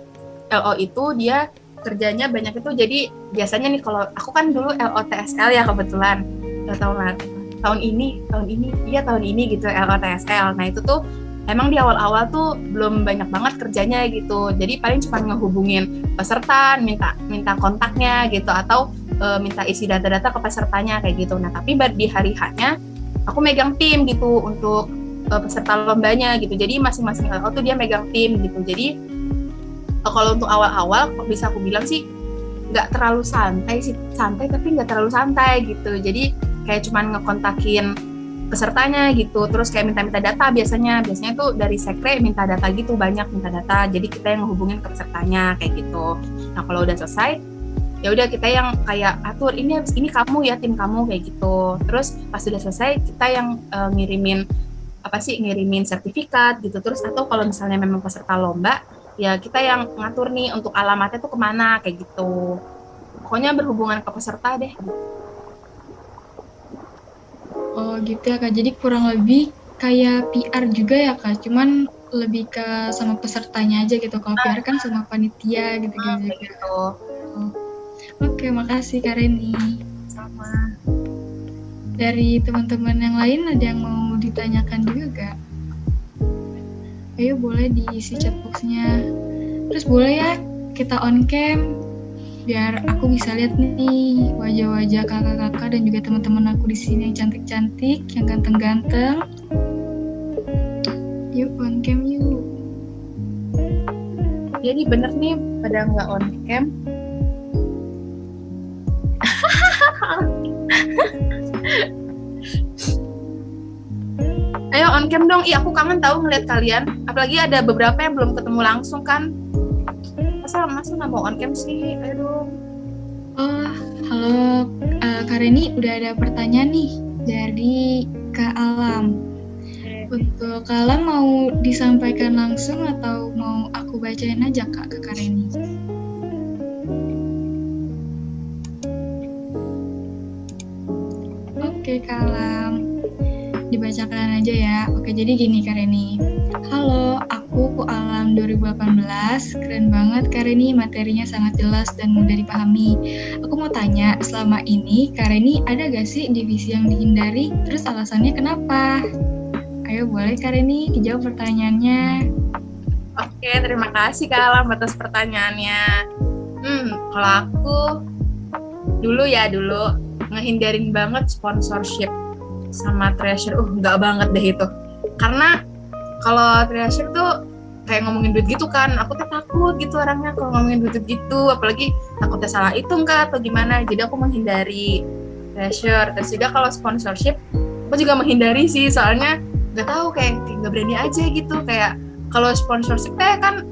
LO itu dia kerjanya banyak itu. Jadi biasanya nih kalau aku kan dulu LO TSL ya kebetulan. Tahun ini gitu LO TSL. Nah itu tuh emang di awal-awal tuh belum banyak banget kerjanya gitu. Jadi paling cuma ngehubungin peserta, minta kontaknya gitu, atau minta isi data-data ke pesertanya kayak gitu. Nah tapi di hari H-nya aku megang tim gitu untuk peserta lombanya gitu. Jadi masing-masing LO tuh dia megang tim gitu. Jadi kalau untuk awal-awal bisa aku bilang sih nggak terlalu santai tapi nggak terlalu santai gitu. Jadi kayak cuman ngekontakin pesertanya gitu, terus kayak minta data biasanya tuh dari sekre minta data gitu, banyak minta data, jadi kita yang ngehubungin ke pesertanya kayak gitu. Nah kalau udah selesai ya udah kita yang kayak atur ini habis ini kamu ya, tim kamu kayak gitu. Terus pas udah selesai kita yang ngirimin sertifikat gitu. Terus atau kalau misalnya memang peserta lomba ya kita yang ngatur nih untuk alamatnya tuh kemana kayak gitu. Pokoknya berhubungan ke peserta deh. Oh gitu ya Kak, jadi kurang lebih kayak PR juga ya Kak, cuman lebih ke sama pesertanya aja gitu. Kalau PR kan sama panitia gitu-gitu. Gitu. Oh. Oke, makasih Kak Reni. Sama. Dari teman-teman yang lain ada yang mau ditanyakan juga gak? Ayo boleh diisi chat box-nya. Terus boleh ya kita on cam biar aku bisa lihat nih wajah-wajah kakak-kakak dan juga teman-teman aku di sini yang cantik-cantik, yang ganteng-ganteng. Yuk on cam yuk. Jadi bener nih pada nggak on cam. Ayo on cam dong, aku kangen tahu ngeliat kalian. Apalagi ada beberapa yang belum ketemu langsung kan. Masa nggak mau on cam sih? Ayo dong. Oh, halo Kak Reni, udah ada pertanyaan nih dari Kak Alam. Untuk Kak Alam mau disampaikan langsung atau mau aku bacain aja Kak ke Kak Reni? Oke Kak Alam, dibacakan aja ya. Oke, jadi gini Kak Reni. Halo, aku Alam 2018. Keren banget Kak Reni, materinya sangat jelas dan mudah dipahami. Aku mau tanya, selama ini Kak Reni ada gak sih divisi yang dihindari? Terus alasannya kenapa? Ayo boleh Kak Reni dijawab pertanyaannya. Oke, terima kasih Kak Alam atas pertanyaannya. Kalau aku dulu ngehindarin banget sponsorship sama treasure. Nggak banget deh itu. Karena kalau treasure tuh kayak ngomongin duit gitu kan, aku tuh takut gitu orangnya kalau ngomongin duit gitu, apalagi takutnya salah hitung kah atau gimana. Jadi aku menghindari treasure. Terus juga kalau sponsorship, aku juga menghindari sih, soalnya nggak tahu kayak nggak berani aja gitu. Kayak kalau sponsorship kan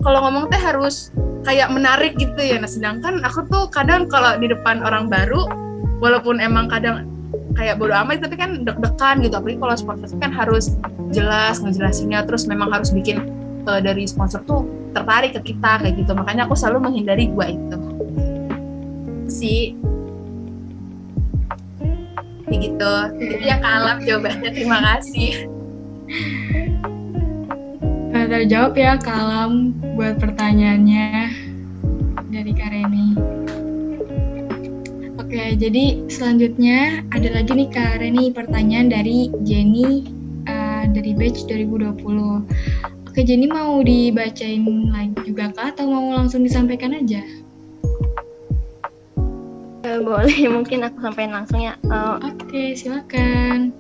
kalau ngomong teh harus kayak menarik gitu ya. Nah sedangkan aku tuh kadang kalau di depan orang baru, walaupun emang kadang kayak bodo amat tapi kan deg-degan gitu. Apalagi kalau sponsorship kan harus jelas ngejelasinnya, terus memang harus bikin dari sponsor tuh tertarik ke kita kayak gitu. Makanya aku selalu menghindari gua itu sih. Kayak gitu. Itu yang Kak Alam jawabannya. Terima kasih. Terjawab ya Kak Alam buat pertanyaannya dari Kak Reni. Oke, jadi selanjutnya ada lagi nih Kak Reni, pertanyaan dari Jenny dari batch 2020. Oke, Jenny mau dibacain lagi juga Kak atau mau langsung disampaikan aja? Boleh, mungkin aku sampaikan langsung ya. Oke, silakan.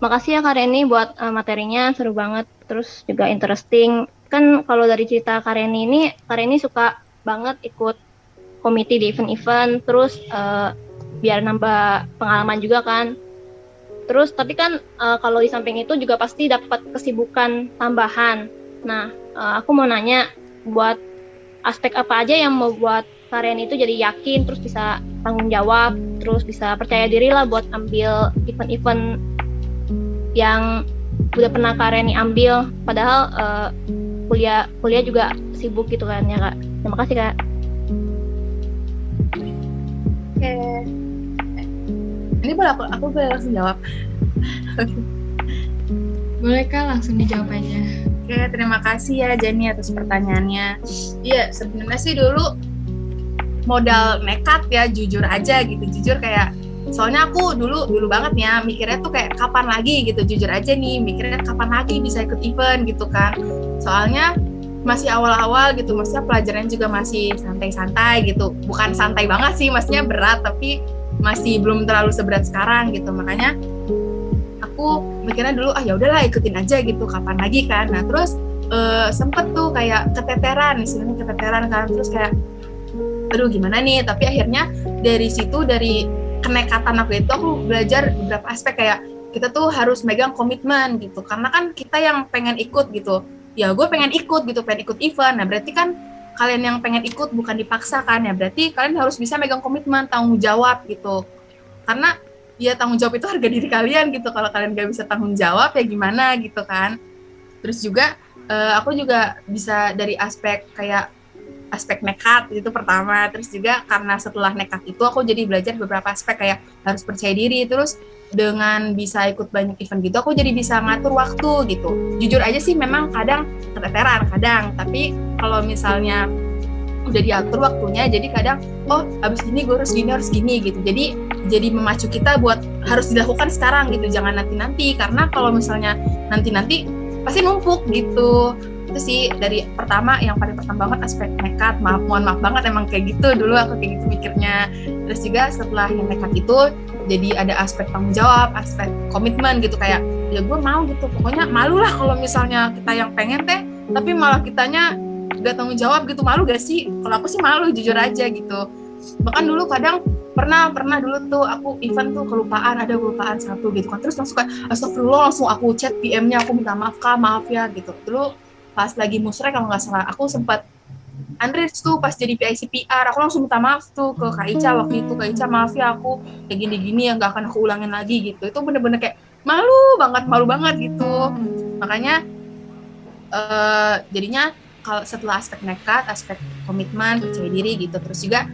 Makasih ya Kak Reni buat materinya, seru banget, terus juga interesting. Kan kalau dari cerita Kak Reni ini, Kak Reni suka banget ikut komite di event-event, terus biar nambah pengalaman juga kan. Terus tapi kan kalau di samping itu juga pasti dapat kesibukan tambahan. Nah, aku mau nanya, buat aspek apa aja yang membuat Kak Reni itu jadi yakin, terus bisa tanggung jawab, terus bisa percaya diri lah buat ambil event-event yang udah pernah Kak Reni ambil, padahal kuliah juga sibuk gitu kan ya Kak. Terima kasih Kak. Oke. Ini boleh aku boleh langsung jawab? Boleh Kak, langsung dijawab aja. Oke, terima kasih ya Jenny atas pertanyaannya. Iya, sebenarnya sih dulu modal nekat ya, jujur aja gitu. Jujur kayak, soalnya aku dulu banget ya mikirnya tuh kayak kapan lagi gitu, jujur aja nih mikirnya kapan lagi bisa ikut event gitu kan. Soalnya masih awal-awal gitu, maksudnya pelajaran juga masih santai-santai gitu. Bukan santai banget sih, maksudnya berat, tapi masih belum terlalu seberat sekarang gitu. Makanya aku mikirnya dulu ya udahlah ikutin aja gitu, kapan lagi kan. Nah terus sempet tuh kayak keteteran kan, terus kayak aduh gimana nih. Tapi akhirnya dari situ, dari kenekatan aku itu, aku belajar beberapa aspek kayak kita tuh harus megang komitmen gitu. Karena kan kita yang pengen ikut gitu, ya gue pengen ikut gitu, pengen ikut event. Nah berarti kan kalian yang pengen ikut bukan dipaksa kan ya, berarti kalian harus bisa megang komitmen, tanggung jawab gitu. Karena ya tanggung jawab itu harga diri kalian gitu. Kalau kalian gak bisa tanggung jawab ya gimana gitu kan. Terus juga aku juga bisa dari aspek kayak aspek nekat itu pertama. Terus juga karena setelah nekat itu aku jadi belajar beberapa aspek kayak harus percaya diri. Terus dengan bisa ikut banyak event gitu aku jadi bisa ngatur waktu gitu. Jujur aja sih memang kadang keteteran kadang, tapi kalau misalnya udah diatur waktunya, jadi kadang abis ini gue harus gini gitu. Jadi memacu kita buat harus dilakukan sekarang gitu, jangan nanti-nanti. Karena kalau misalnya nanti-nanti pasti numpuk gitu. Itu sih dari pertama, yang paling pertama banget aspek nekat. Mohon maaf banget emang kayak gitu dulu aku kayak gitu mikirnya. Terus juga setelah yang nekat itu jadi ada aspek tanggung jawab, aspek komitmen gitu, kayak ya gue mau gitu. Pokoknya malu lah kalau misalnya kita yang pengen tapi malah kitanya gak tanggung jawab gitu. Malu gak sih? Kalau aku sih malu, jujur aja gitu. Bahkan dulu kadang pernah dulu tuh aku event tuh kelupaan satu gitu kan, terus langsung kayak astagfirullah, langsung aku chat PM-nya, aku minta maaf Kak, maaf ya gitu. Dulu pas lagi musrek kalau nggak salah aku sempat Andres tuh pas jadi PIC PR, aku langsung minta maaf tuh ke Kak Ica waktu itu. Kak Ica, maaf ya aku kayak gini-gini yang gak akan aku ulangin lagi gitu. Itu bener-bener kayak malu banget gitu. Makanya jadinya kalau setelah aspek nekat, aspek komitmen, percaya diri gitu, terus juga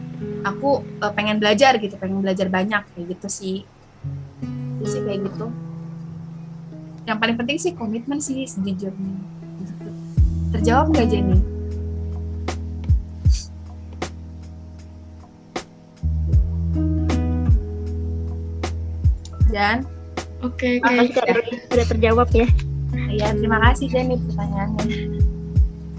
aku pengen belajar banyak kayak gitu sih. Jadi sih kayak gitu. Yang paling penting sih komitmen sih sejujurnya. Terjawab nggak Jenny? Dan Oke, Makasih Kak Reni, sudah terjawab ya. ya terima kasih Jenny pertanyaannya.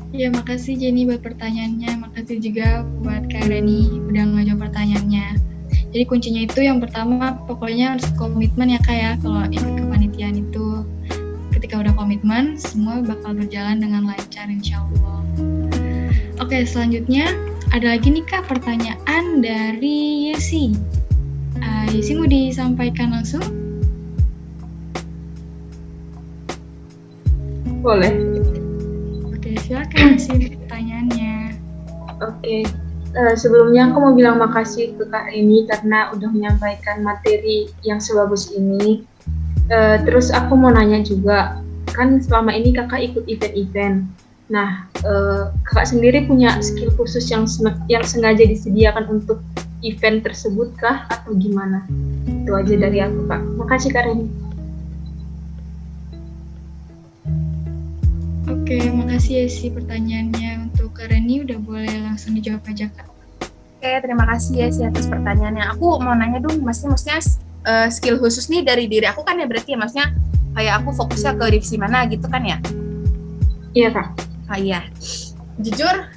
Ya, makasih Jenny buat pertanyaannya. Makasih juga buat Kak Reni udah ngejawab pertanyaannya. Jadi kuncinya itu yang pertama pokoknya harus komitmen ya Kak ya. Kalau ikut kepanitiaan itu ketika udah komitmen semua bakal berjalan dengan lancar insya Allah. Oke, selanjutnya ada lagi nih Kak pertanyaan dari Yesi. Yesi mau disampaikan langsung? Boleh. Oke, silakan Yesi pertanyaannya. Oke. Sebelumnya aku mau bilang makasih ke Kak Reni karena udah menyampaikan materi yang sebagus ini. Terus aku mau nanya juga, kan selama ini kakak ikut event-event. Nah, kakak sendiri punya skill khusus yang sengaja disediakan untuk event tersebut kah atau gimana? Itu aja dari aku Kak. Makasih Kak Reni. Oke, makasih Yesi pertanyaannya. Untuk Kak Reni udah boleh langsung dijawab aja Kak. Oke, terima kasih ya sih atas pertanyaannya. Aku mau nanya dong, maksudnya skill khusus nih dari diri aku kan ya berarti ya, maksudnya kayak aku fokusnya ke divisi mana gitu kan ya? Iya Kak. Iya. Jujur,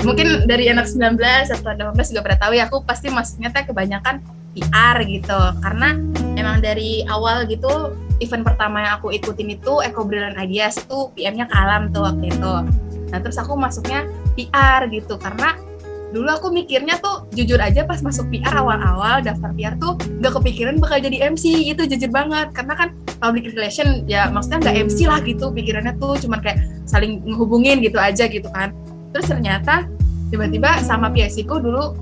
mungkin dari anak 19 atau 18 juga pada tahu ya, aku pasti masuknya teh kebanyakan PR gitu. Karena emang dari awal gitu, event pertama yang aku ikutin itu Eco Brilliant Ideas, itu PM-nya Kalam tuh waktu itu. Nah terus aku masuknya PR gitu, karena dulu aku mikirnya tuh jujur aja pas masuk PR awal-awal daftar PR tuh gak kepikiran bakal jadi MC gitu, jujur banget. Karena kan public relation ya maksudnya gak MC lah gitu, pikirannya tuh cuman kayak saling ngehubungin gitu aja gitu kan. Terus ternyata tiba-tiba sama PSI-ku dulu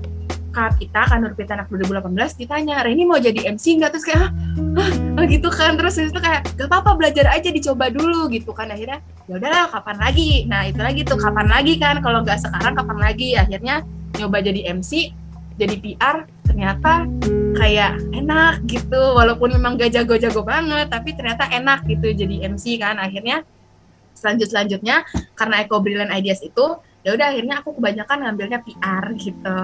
Kak Pita, kan Nurpita anak 2018 ditanya, Reni mau jadi MC nggak? Terus kayak, gitu kan. Terus itu kayak, gak apa-apa belajar aja, dicoba dulu gitu kan. Akhirnya, ya udahlah kapan lagi? Nah itu lagi tuh, kapan lagi kan? Kalau nggak sekarang kapan lagi? Akhirnya nyoba jadi MC, jadi PR, ternyata kayak enak gitu. Walaupun memang gak jago-jago banget, tapi ternyata enak gitu jadi MC kan. Akhirnya selanjutnya karena Eco Brilliant Ideas itu, ya udah akhirnya aku kebanyakan ngambilnya PR gitu.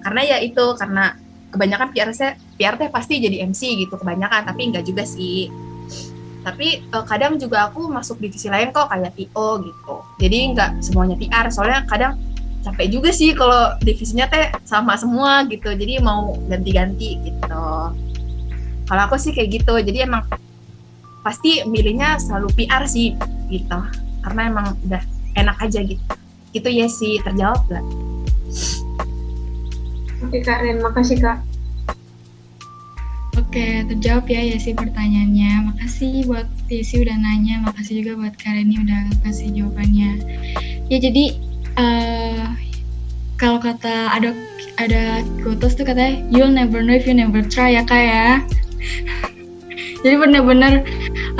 Karena ya itu, karena kebanyakan PR teh pasti jadi MC gitu kebanyakan, tapi enggak juga sih. Tapi kadang juga aku masuk divisi lain kok kayak PO gitu. Jadi enggak semuanya PR, soalnya kadang capek juga sih kalau divisinya teh sama semua gitu. Jadi mau ganti-ganti gitu. Kalau aku sih kayak gitu. Jadi emang pasti milihnya selalu PR sih gitu. Karena emang udah enak aja gitu. Gitu ya sih, terjawab gak? Oke Kak Ren, makasih Kak. Oke, terjawab ya Yesi pertanyaannya. Makasih buat Yesi udah nanya, makasih juga buat Kak Reni udah kasih jawabannya. Ya jadi kalau kata ada quotes tuh katanya you'll never know if you never try ya Kak ya. Jadi benar-benar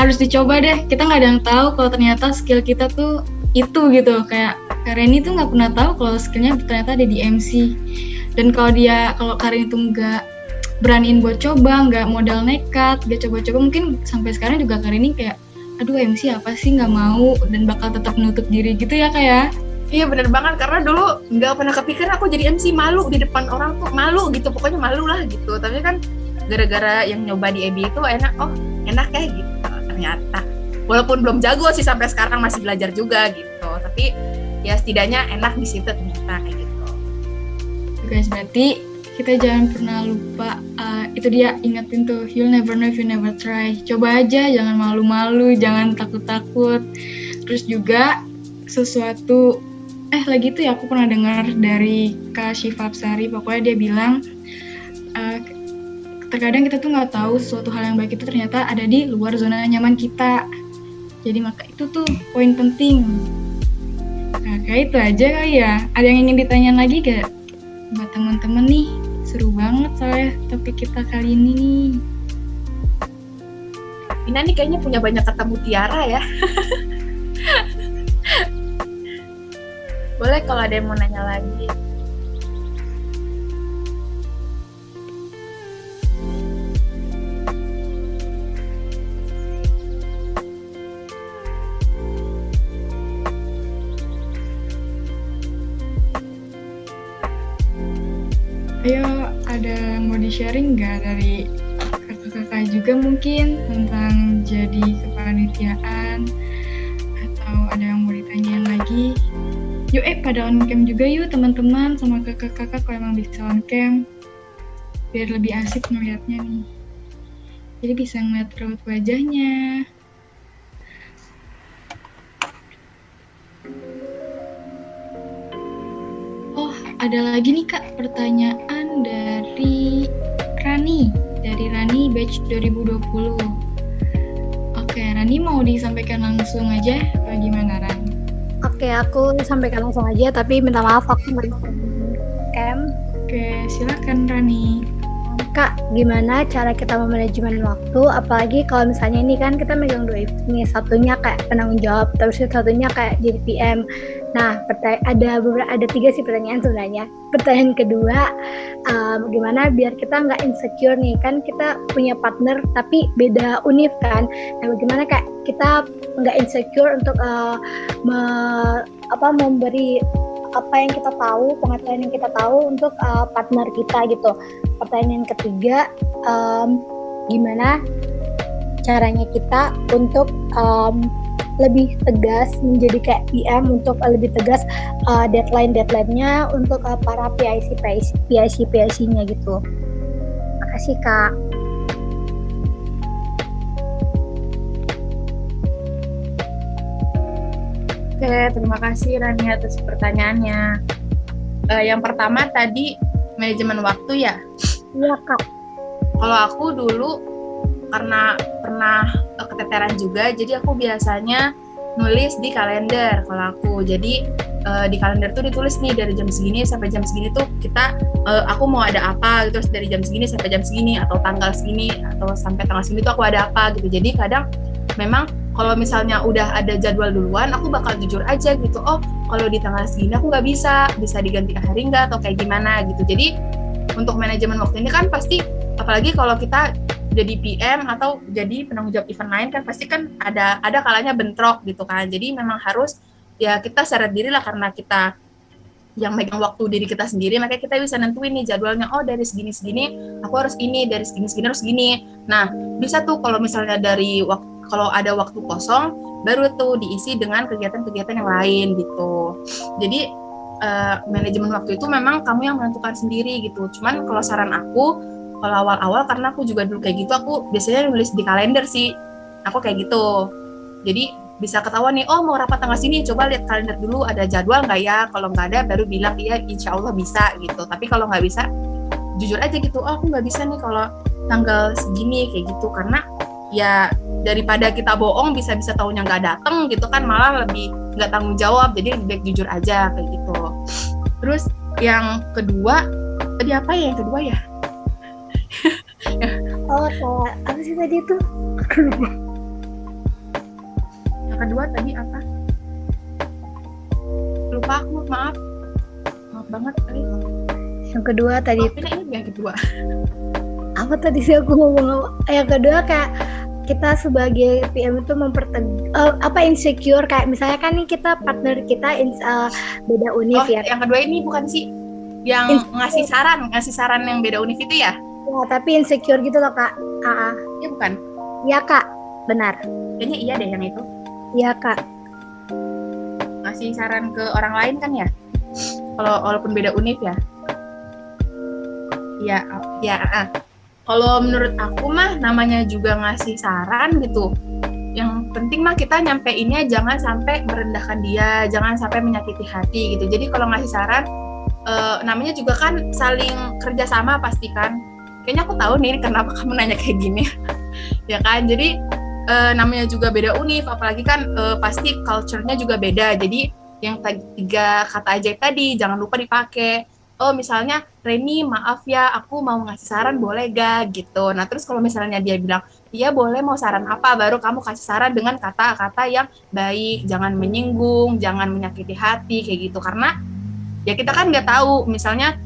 harus dicoba deh. Kita nggak ada yang tahu kalau ternyata skill kita tuh itu gitu. Kayak Kak Reni tuh nggak pernah tahu kalau skillnya ternyata ada di MC. Dan kalau Kak Reni tuh nggak beraniin buat coba, nggak modal nekat, nggak coba-coba, mungkin sampai sekarang juga Kak Reni kayak, aduh MC apa sih, nggak mau, dan bakal tetap menutup diri gitu ya Kak ya? Iya bener banget, karena dulu nggak pernah kepikiran aku jadi MC, malu di depan orang tuh, malu gitu, pokoknya malu lah gitu. Tapi kan gara-gara yang nyoba di EB itu enak ya gitu ternyata. Walaupun belum jago sih sampai sekarang, masih belajar juga gitu, tapi ya setidaknya enak di situ ternyata kayak gitu. Guys, berarti kita jangan pernah lupa, itu dia, ingetin tuh, you'll never know if you never try. Coba aja, jangan malu-malu, jangan takut-takut. Terus juga sesuatu, lagi tuh ya aku pernah dengar dari Kak Syifa Absari, pokoknya dia bilang, terkadang kita tuh nggak tahu suatu hal yang baik itu ternyata ada di luar zona nyaman kita. Jadi maka itu tuh poin penting. Nah, kayak itu aja kali ya. Ada yang ingin ditanyain lagi gak? Buat teman-teman nih, seru banget soalnya topik kita kali ini nih. Ina nih kayaknya punya banyak kata mutiara ya. Boleh kalau ada yang mau nanya lagi. Ayo, ada yang mau di-sharing nggak dari kakak-kakak juga mungkin tentang jadi kepanitiaan, atau ada yang mau ditanyain lagi? Yuk pada on cam juga yuk teman-teman sama kakak-kakak kalau emang bisa on cam, biar lebih asik ngeliatnya nih. Jadi bisa ngeliat raut wajahnya. Oh, ada lagi nih Kak pertanyaan dari Rani batch 2020. Oke, Rani mau disampaikan langsung aja atau gimana Ran? Oke, aku sampaikan langsung aja, tapi minta maaf aku nggak bisa cam. Oke, silakan Rani. Kak, gimana cara kita memanajemen waktu? Apalagi kalau misalnya ini kan kita megang dua event nih, satunya kayak penanggung jawab, terus satunya kayak jadi PM. Nah, ada 3 sih pertanyaan sebenarnya. Pertanyaan kedua, bagaimana biar kita nggak insecure nih, kan kita punya partner tapi beda univ kan. Nah, bagaimana kayak kita nggak insecure untuk memberi apa yang kita tahu, pengetahuan yang kita tahu untuk partner kita gitu. Pertanyaan ketiga, gimana caranya kita untuk lebih tegas menjadi kayak PM, untuk lebih tegas deadline-nya untuk para PIC-nya gitu. Makasih Kak. Oke, terima kasih Rani atas pertanyaannya. Yang pertama tadi manajemen waktu ya. Iya Kak. Kalau aku dulu karena pernah keteteran juga, jadi aku biasanya nulis di kalender kalau aku. Jadi di kalender tuh ditulis nih dari jam segini sampai jam segini tuh aku mau ada apa gitu, terus dari jam segini sampai jam segini atau tanggal segini atau sampai tanggal segini tuh aku ada apa gitu. Jadi kadang memang kalau misalnya udah ada jadwal duluan, aku bakal jujur aja gitu. Oh, kalau di tanggal segini aku nggak bisa diganti hari nggak atau kayak gimana gitu. Jadi untuk manajemen waktu ini kan pasti, apalagi kalau kita jadi PM atau jadi penanggung jawab event lain kan pasti kan ada kalanya bentrok gitu kan. Jadi memang harus ya kita sadar diri lah, karena kita yang megang waktu diri kita sendiri, makanya kita bisa nentuin nih jadwalnya. Oh, dari segini aku harus ini, dari segini harus gini. Nah, bisa tuh kalau misalnya kalau ada waktu kosong, baru tuh diisi dengan kegiatan-kegiatan yang lain gitu. Jadi manajemen waktu itu memang kamu yang menentukan sendiri gitu. Cuman kalau saran aku, kalau awal-awal, karena aku juga dulu kayak gitu, aku biasanya nulis di kalender sih. Aku kayak gitu. Jadi bisa ketahuan nih, oh mau rapat tanggal sini, coba lihat kalender dulu ada jadwal nggak ya. Kalau nggak ada, baru bilang iya insya Allah bisa gitu. Tapi kalau nggak bisa, jujur aja gitu, oh aku nggak bisa nih kalau tanggal segini kayak gitu. Karena ya daripada kita bohong bisa-bisa taunya nggak datang gitu kan, malah lebih nggak tanggung jawab. Jadi lebih baik jujur aja kayak gitu. Terus yang kedua, tadi apa ya yang kedua ya? Oh, apa sih tadi itu? Yang kedua tadi apa? Lupa aku, maaf banget tadi. Yang kedua tadi ini yang kedua. apa tadi sih aku ngomong? Yang kedua kayak kita sebagai PM itu insecure, kayak misalnya kan nih kita partner kita beda univ ya. Yang kedua ini bukan sih yang ngasih saran yang beda univ itu ya? Ya, tapi insecure gitu loh Kak. Iya bukan? Iya Kak, benar. Kayaknya iya deh yang itu. Iya Kak. Ngasih saran ke orang lain kan ya? Walaupun beda univ ya? Iya. Kalau menurut aku mah namanya juga ngasih saran gitu. Yang penting mah kita nyampeinnya jangan sampai merendahkan dia, jangan sampai menyakiti hati gitu. Jadi kalau ngasih saran, namanya juga kan saling kerjasama pasti kan. kayaknya aku tahu nih kenapa kamu nanya kayak gini. Ya kan, jadi namanya juga beda univ, apalagi kan pasti culture-nya juga beda. Jadi yang 3 kata ajaib tadi jangan lupa dipakai. Oh misalnya, Reni maaf ya, aku mau ngasih saran boleh gak gitu. Nah terus kalau misalnya dia bilang iya boleh, mau saran apa, baru kamu kasih saran dengan kata-kata yang baik, jangan menyinggung, jangan menyakiti hati kayak gitu. Karena ya kita kan nggak tahu, misalnya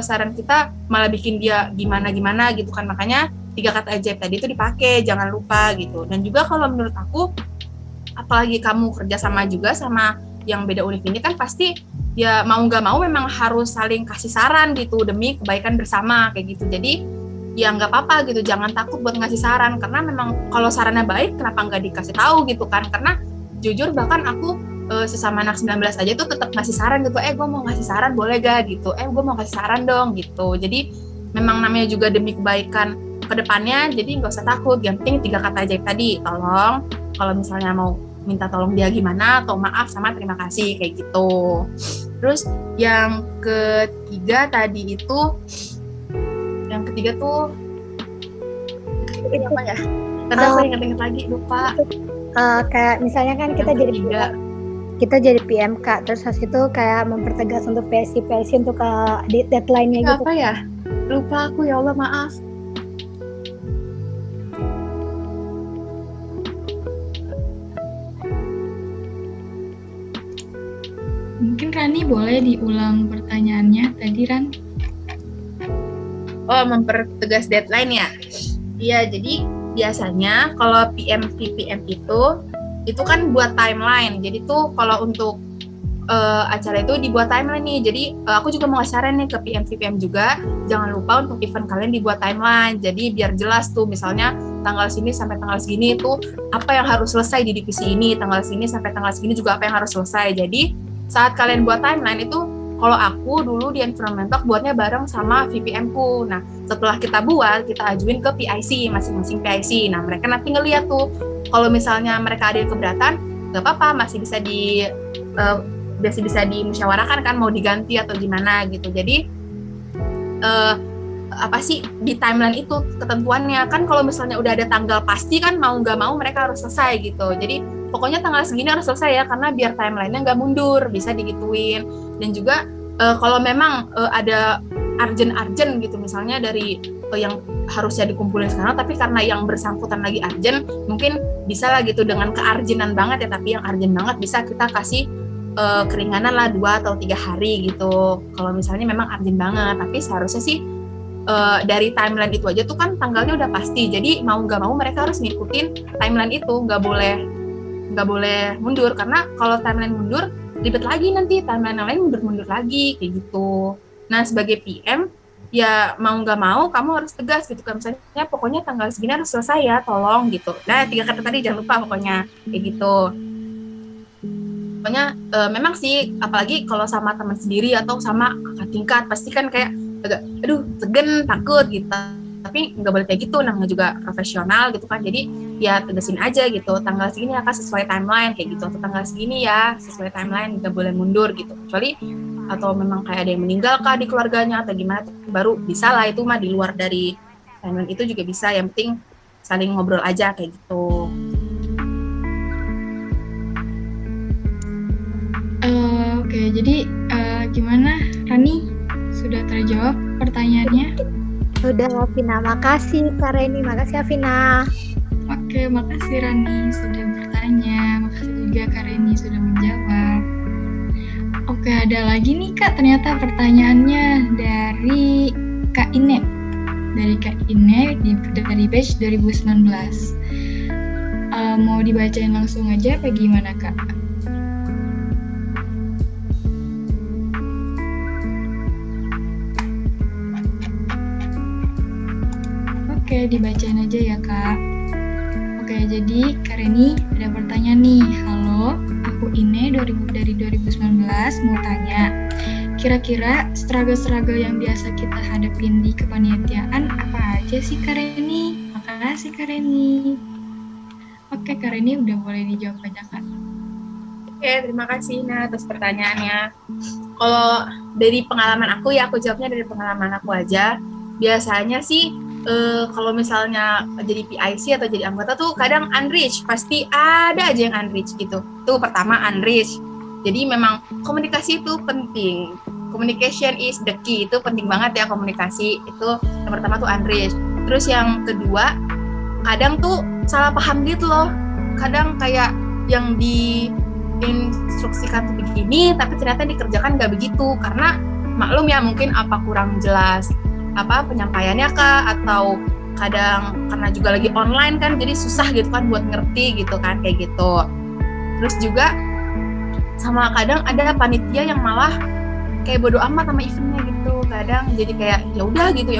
saran kita malah bikin dia gimana-gimana gitu kan. Makanya 3 kata ajaib tadi itu dipakai, jangan lupa gitu. Dan juga kalau menurut aku, apalagi kamu kerja sama juga sama yang beda univ ini kan pasti ya mau nggak mau memang harus saling kasih saran gitu demi kebaikan bersama kayak gitu. Jadi ya nggak apa-apa gitu, jangan takut buat ngasih saran, karena memang kalau sarannya baik kenapa nggak dikasih tahu gitu kan. Karena jujur bahkan aku sesama anak 19 aja tuh tetap ngasih saran gitu, gue mau ngasih saran boleh gak gitu, gue mau kasih saran dong gitu. Jadi memang namanya juga demi kebaikan kedepannya, jadi nggak usah takut. Yang penting 3 kata ajaib tadi, tolong, kalau misalnya mau minta tolong dia gimana, atau maaf sama terima kasih kayak gitu. Terus yang ketiga tadi itu, yang ketiga tuh apa ya? Karena aku inget-inget lagi, lupa. Kayak misalnya kan kita jadi PMK, terus habis itu kayak mempertegas untuk PSI untuk deadline-nya gitu. Apa ya? Lupa aku, ya Allah maaf. Mungkin Rani boleh diulang pertanyaannya tadi, Ran? Oh, mempertegas deadline ya? Iya, jadi biasanya kalau PMVPM itu kan buat timeline. Jadi tuh kalau untuk acara itu dibuat timeline nih. Jadi aku juga mau ngasih saran nih ke PMVPM juga, jangan lupa untuk event kalian dibuat timeline. Jadi biar jelas tuh, misalnya tanggal sini sampai tanggal segini itu apa yang harus selesai di divisi ini, tanggal sini sampai tanggal segini juga apa yang harus selesai. Jadi saat kalian buat timeline itu, kalau aku dulu di Environmental buatnya bareng sama VPM-ku. Nah, setelah kita buat, kita ajuin ke PIC, masing-masing PIC. Nah, mereka nanti ngeliat tuh, kalau misalnya mereka ada yang keberatan, nggak apa-apa, masih bisa dimusyawarahkan kan, mau diganti atau gimana gitu. Jadi, apa sih di timeline itu ketentuannya kan, kalau misalnya udah ada tanggal pasti kan mau nggak mau mereka harus selesai gitu. Jadi pokoknya tanggal segini harus selesai ya, karena biar timelinenya nggak mundur, bisa digituin. Dan juga kalau memang ada urgent gitu, misalnya dari yang harusnya dikumpulin sekarang, tapi karena yang bersangkutan lagi urgent, mungkin bisa lah gitu dengan kearjenan banget ya, tapi yang urgent banget bisa kita kasih keringanan lah 2 atau 3 hari gitu. Kalau misalnya memang urgent banget, tapi seharusnya sih dari timeline itu aja tuh kan tanggalnya udah pasti. Jadi mau nggak mau mereka harus ngikutin timeline itu, nggak boleh mundur, karena kalau timeline mundur ribet lagi, nanti timeline yang lain mundur lagi kayak gitu. Nah sebagai PM ya mau nggak mau kamu harus tegas gitu kan, misalnya pokoknya tanggal segini harus selesai ya, tolong gitu. Nah 3 kata tadi jangan lupa pokoknya kayak gitu. Pokoknya memang sih, apalagi kalau sama teman sendiri atau sama kakak tingkat, pasti kan kayak agak segen, takut gitu. Tapi nggak boleh kayak gitu, namanya juga profesional gitu kan. Jadi ya tegasin aja gitu, tanggal segini ya Kak sesuai timeline kayak gitu, atau tanggal segini ya sesuai timeline, nggak boleh mundur gitu. Kecuali atau memang kayak ada yang meninggal Kak di keluarganya atau gimana, baru bisa lah, itu mah di luar dari timeline itu juga bisa. Yang penting saling ngobrol aja kayak gitu. Oke, jadi gimana Rani? Sudah terjawab pertanyaannya? Sudah, Vina. Makasih Kak Reni, makasih Vina. Oke, makasih Rani sudah bertanya. Makasih juga Kak Reni sudah menjawab. Oke, ada lagi nih Kak, ternyata pertanyaannya dari Kak Ine. Dari Kak Ine dari batch 2019. Mau dibacain langsung aja apa gimana Kak? Oke, dibacain aja ya Kak. Oke, jadi Kak Reni ada pertanyaan nih. Halo, aku Ine dari 2019 mau tanya. Kira-kira struggle-struggle yang biasa kita hadapin di kepanitiaan apa aja sih Kak Reni? Makasih Kak Reni. Oke Kak Reni udah boleh dijawab aja Kak. Oke, terima kasih Ina atas pertanyaannya. Kalau dari pengalaman aku ya, aku jawabnya dari pengalaman aku aja. biasanya sih kalau misalnya jadi PIC atau jadi anggota tuh kadang unreach, pasti ada aja yang unreach gitu. Itu pertama unreach. Jadi memang komunikasi itu penting. Communication is the key, itu penting banget ya komunikasi. Itu yang pertama tuh unreach. Terus yang kedua, kadang tuh salah paham gitu loh. Kadang kayak yang diinstruksikan tuh begini, tapi ternyata dikerjakan nggak begitu. Karena maklum ya, mungkin apa kurang jelas penyampaiannya kah, atau kadang karena juga lagi online kan, jadi susah gitu kan buat ngerti gitu kan, kayak gitu. Terus juga sama kadang ada panitia yang malah kayak bodo amat sama eventnya gitu, kadang jadi kayak ya udah gitu,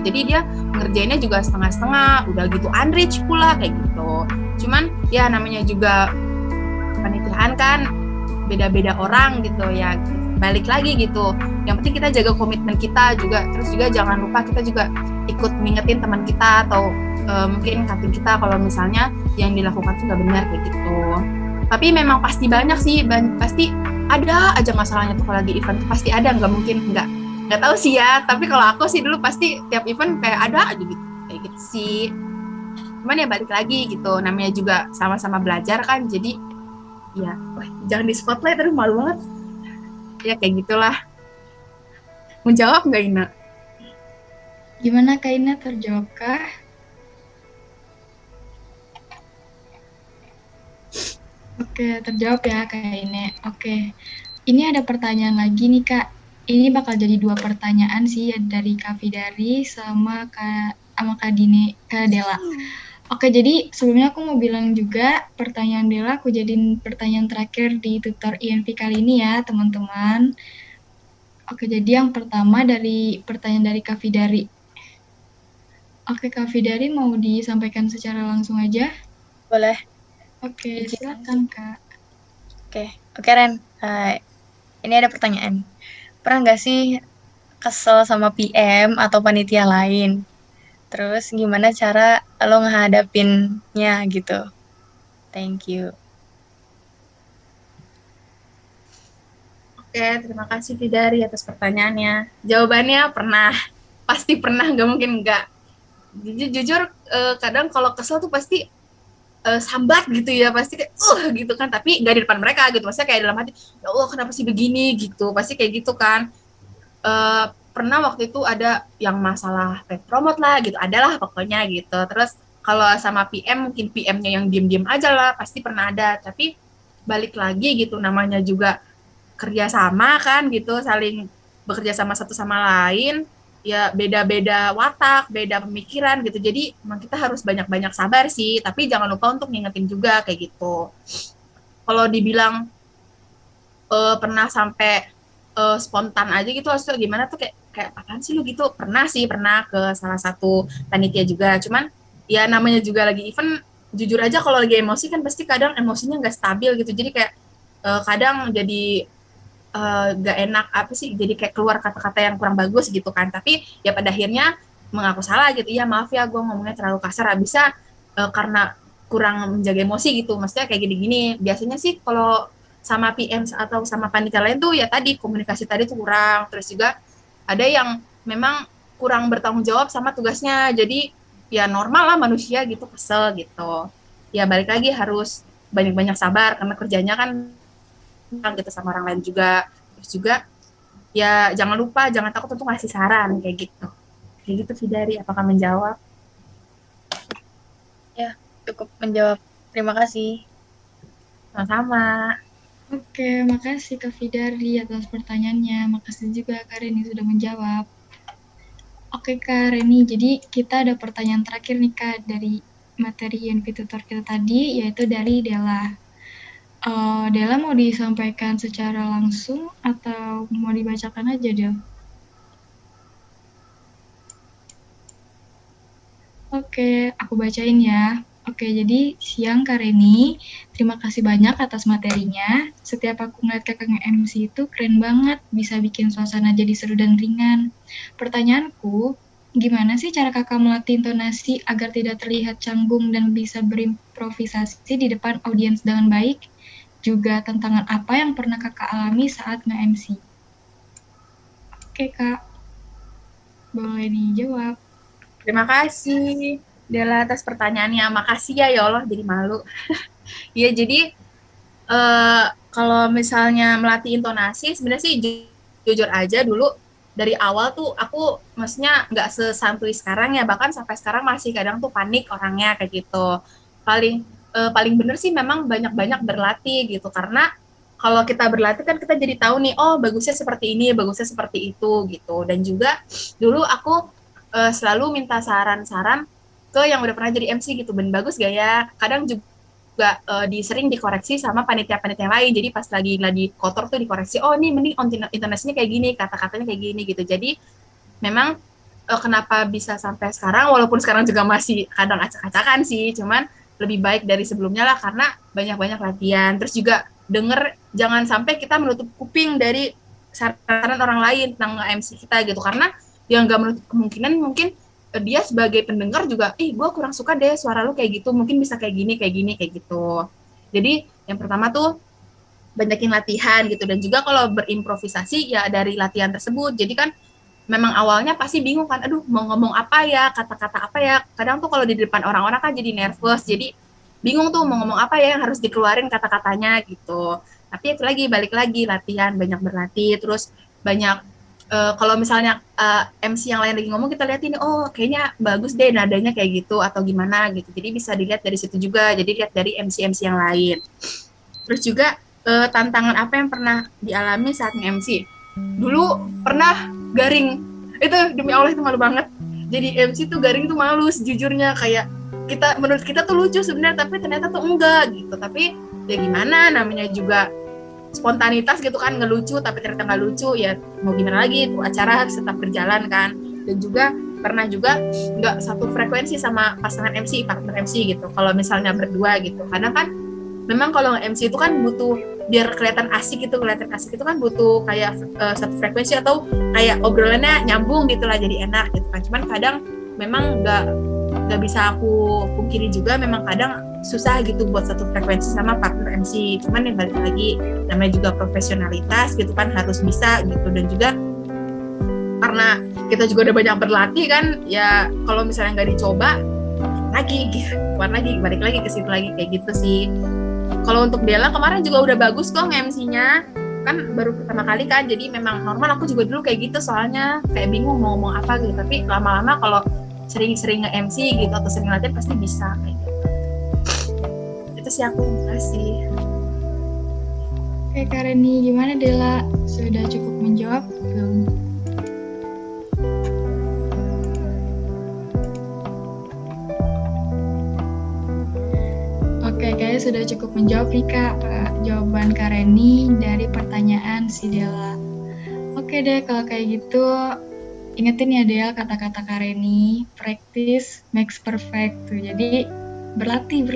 jadi dia ngerjainnya juga setengah-setengah, udah gitu unreach pula kayak gitu. Cuman ya namanya juga panitiaan kan, beda-beda orang gitu ya, balik lagi gitu. Yang penting kita jaga komitmen kita juga, terus juga jangan lupa kita juga ikut ngingetin teman kita atau mungkin kating kita kalau misalnya yang dilakukan itu nggak benar kayak gitu. Tapi memang pasti banyak sih, pasti ada aja masalahnya tuh kalau lagi event tuh pasti ada, nggak mungkin nggak tahu sih ya. Tapi kalau aku sih dulu pasti tiap event kayak ada aja gitu, kayak gitu sih. Cuman ya balik lagi gitu, namanya juga sama-sama belajar kan, jadi ya jangan di spotlight, terus malu banget. Ya kayak gitulah. Mau jawab nggak Ina? Gimana Kak Ina, terjawabkah? Oke, terjawab ya Kak Ina. Oke, ini ada pertanyaan lagi nih Kak. Ini bakal jadi 2 pertanyaan sih dari Kak Fidari sama Kak Dela. Oke, jadi sebelumnya aku mau bilang juga pertanyaan Dela aku jadiin pertanyaan terakhir di tutor INV kali ini ya, teman-teman. Oke, jadi yang pertama dari pertanyaan dari Kak Fidari. Oke, Kak Fidari mau disampaikan secara langsung aja? Boleh. Oke, silakan Kak. Oke Ren. Ini ada pertanyaan. Pernah nggak sih kesel sama PM atau panitia lain? Terus gimana cara lo ngehadapinnya gitu? Thank you. Oke, terima kasih Fidari atas pertanyaannya. Jawabannya pernah, pasti pernah, nggak mungkin nggak. Jujur kadang kalau kesel tuh pasti sambat gitu ya, pasti kayak gitu kan, tapi nggak di depan mereka gitu, maksudnya kayak dalam hati, ya Allah kenapa sih begini gitu, pasti kayak gitu kan. Pernah waktu itu ada yang masalah pet promote lah gitu, adalah pokoknya gitu. Terus kalau sama PM, mungkin PM-nya yang diem-diem aja lah, pasti pernah ada. Tapi balik lagi gitu, namanya juga kerja sama kan gitu, saling bekerja sama satu sama lain, ya beda-beda watak, beda pemikiran gitu. Jadi emang kita harus banyak-banyak sabar sih, tapi jangan lupa untuk ngingetin juga kayak gitu. Kalau dibilang pernah sampai spontan aja gitu, maksudnya gimana tuh, kayak apaan sih lu gitu, pernah ke salah satu panitia juga. Cuman ya namanya juga lagi event, jujur aja kalau lagi emosi kan pasti kadang emosinya nggak stabil gitu, jadi kayak kadang jadi gak enak jadi kayak keluar kata-kata yang kurang bagus gitu kan. Tapi ya pada akhirnya mengaku salah gitu, ya maaf ya gue ngomongnya terlalu kasar, bisa karena kurang menjaga emosi gitu, maksudnya kayak gini-gini. Biasanya sih kalau sama PM atau sama panitia lain tuh ya tadi komunikasi tadi tuh kurang, terus juga ada yang memang kurang bertanggung jawab sama tugasnya, jadi ya normal lah manusia gitu, kesel gitu. Ya balik lagi harus banyak-banyak sabar karena kerjanya kan gitu sama orang lain juga. Terus juga ya jangan lupa, jangan takut untuk ngasih saran kayak gitu Fidari. Apakah menjawab? Ya, cukup menjawab. Terima kasih. Sama-sama. Oke, makasih Kak Fidari atas pertanyaannya. Makasih juga Kak Reni sudah menjawab. Oke Kak Reni, jadi kita ada pertanyaan terakhir nih Kak dari materi INV tutor kita tadi, yaitu dari Dela. Dela mau disampaikan secara langsung atau mau dibacakan aja, Del? Oke, aku bacain ya. Oke, jadi siang Kak Reni, terima kasih banyak atas materinya. Setiap aku ngeliat kakak nge-MC itu keren banget, bisa bikin suasana jadi seru dan ringan. Pertanyaanku, gimana sih cara kakak melatih intonasi agar tidak terlihat canggung dan bisa berimprovisasi di depan audiens dengan baik? Juga tantangan apa yang pernah kakak alami saat nge-MC? Oke Kak, boleh dijawab. Terima kasih Dela atas pertanyaannya. Makasih ya Allah, jadi malu. Ya, jadi kalau misalnya melatih intonasi, sebenarnya sih jujur aja dulu dari awal tuh aku maksudnya nggak sesantuy sekarang ya, bahkan sampai sekarang masih kadang tuh panik orangnya kayak gitu. Paling bener sih memang banyak-banyak berlatih gitu, karena kalau kita berlatih kan kita jadi tahu nih, oh bagusnya seperti ini, bagusnya seperti itu gitu. Dan juga dulu aku selalu minta saran-saran ke yang udah pernah jadi MC gitu, ben bagus gak ya? Kadang juga sering dikoreksi sama panitia-panitia lain. Jadi pas lagi kotor tuh dikoreksi, oh ini mending intonasinya kayak gini, kata-katanya kayak gini gitu. Jadi memang kenapa bisa sampai sekarang, walaupun sekarang juga masih kadang acak-acakan sih, cuman lebih baik dari sebelumnya lah karena banyak-banyak latihan. Terus juga denger, jangan sampai kita menutup kuping dari saran orang lain tentang MC kita gitu, karena yang nggak menutup kemungkinan mungkin dia sebagai pendengar juga, gue kurang suka deh suara lu kayak gitu, mungkin bisa kayak gini, kayak gitu. Jadi yang pertama tuh banyakin latihan gitu, dan juga kalau berimprovisasi ya dari latihan tersebut. Jadi kan memang awalnya pasti bingung kan, aduh mau ngomong apa ya, kata-kata apa ya. Kadang tuh kalau di depan orang-orang kan jadi nervous, jadi bingung tuh mau ngomong apa ya yang harus dikeluarin kata-katanya gitu. Tapi itu lagi, balik lagi latihan, banyak berlatih, terus banyak kalau misalnya MC yang lain lagi ngomong, kita lihat ini, oh kayaknya bagus deh nadanya kayak gitu atau gimana gitu. Jadi bisa dilihat dari situ juga, jadi lihat dari MC-MC yang lain. Terus juga tantangan apa yang pernah dialami saat nge-MC? Dulu pernah garing, itu demi Allah itu malu banget. Jadi MC tuh garing tuh malu sejujurnya, kayak menurut kita tuh lucu sebenarnya, tapi ternyata tuh enggak gitu. Tapi ya gimana, namanya juga spontanitas gitu kan, ngelucu tapi ternyata nggak lucu, ya mau gimana lagi, itu acara harus tetap berjalan kan. Dan juga pernah juga nggak satu frekuensi sama pasangan MC, partner MC gitu, kalau misalnya berdua gitu, karena kan memang kalau MC itu kan butuh, biar kelihatan asik itu kan butuh kayak satu frekuensi atau kayak obrolannya nyambung gitu lah, jadi enak gitu kan. Cuman kadang memang nggak bisa aku pungkiri juga, memang kadang susah gitu buat satu frekuensi sama partner MC. Cuman ya balik lagi, namanya juga profesionalitas gitu kan, harus bisa gitu. Dan juga karena kita juga udah banyak berlatih kan, ya kalau misalnya nggak dicoba lagi gitu, balik lagi ke situ lagi, kayak gitu sih. Kalau untuk Della kemarin juga udah bagus kok MC-nya, kan baru pertama kali kan, jadi memang normal. Aku juga dulu kayak gitu, soalnya kayak bingung mau ngomong apa gitu. Tapi lama-lama kalau sering-sering nge-MC gitu atau sering latihan pasti bisa kayak gitu. Itu sih aku, makasih. Oke, Kak Reni, gimana Della? Sudah cukup menjawab belum? Oke, kayaknya sudah cukup menjawab nih Kak, jawaban Kak Reni dari pertanyaan si Della. Oke deh, kalau kayak gitu, ingetin ya Del kata-kata Kak Reni, practice makes perfect tuh. Jadi berlatih.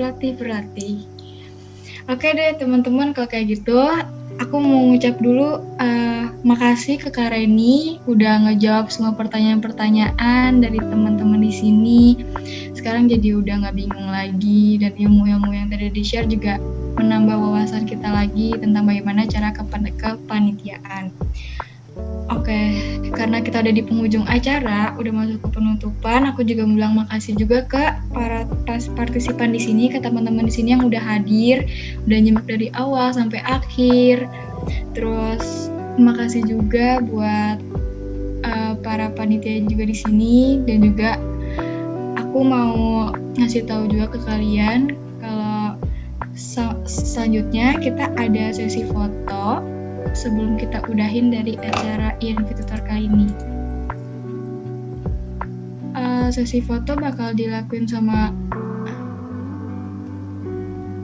Oke deh teman-teman, kalau kayak gitu aku mau ngucap dulu makasih ke Kak Reni udah ngejawab semua pertanyaan-pertanyaan dari teman-teman di sini. Sekarang jadi udah nggak bingung lagi, dan ilmu-ilmu yang tadi di-share juga menambah wawasan kita lagi tentang bagaimana cara kepanitiaan. Oke, karena kita udah di penghujung acara, udah masuk ke penutupan, aku juga mau bilang makasih juga ke para partisipan di sini, ke teman-teman di sini yang udah hadir, udah nyimak dari awal sampai akhir. Terus makasih juga buat para panitia juga di sini, dan juga aku mau ngasih tahu juga ke kalian kalau selanjutnya kita ada sesi foto sebelum kita udahin dari acara INV Tutor kali ini. Sesi foto bakal dilakuin sama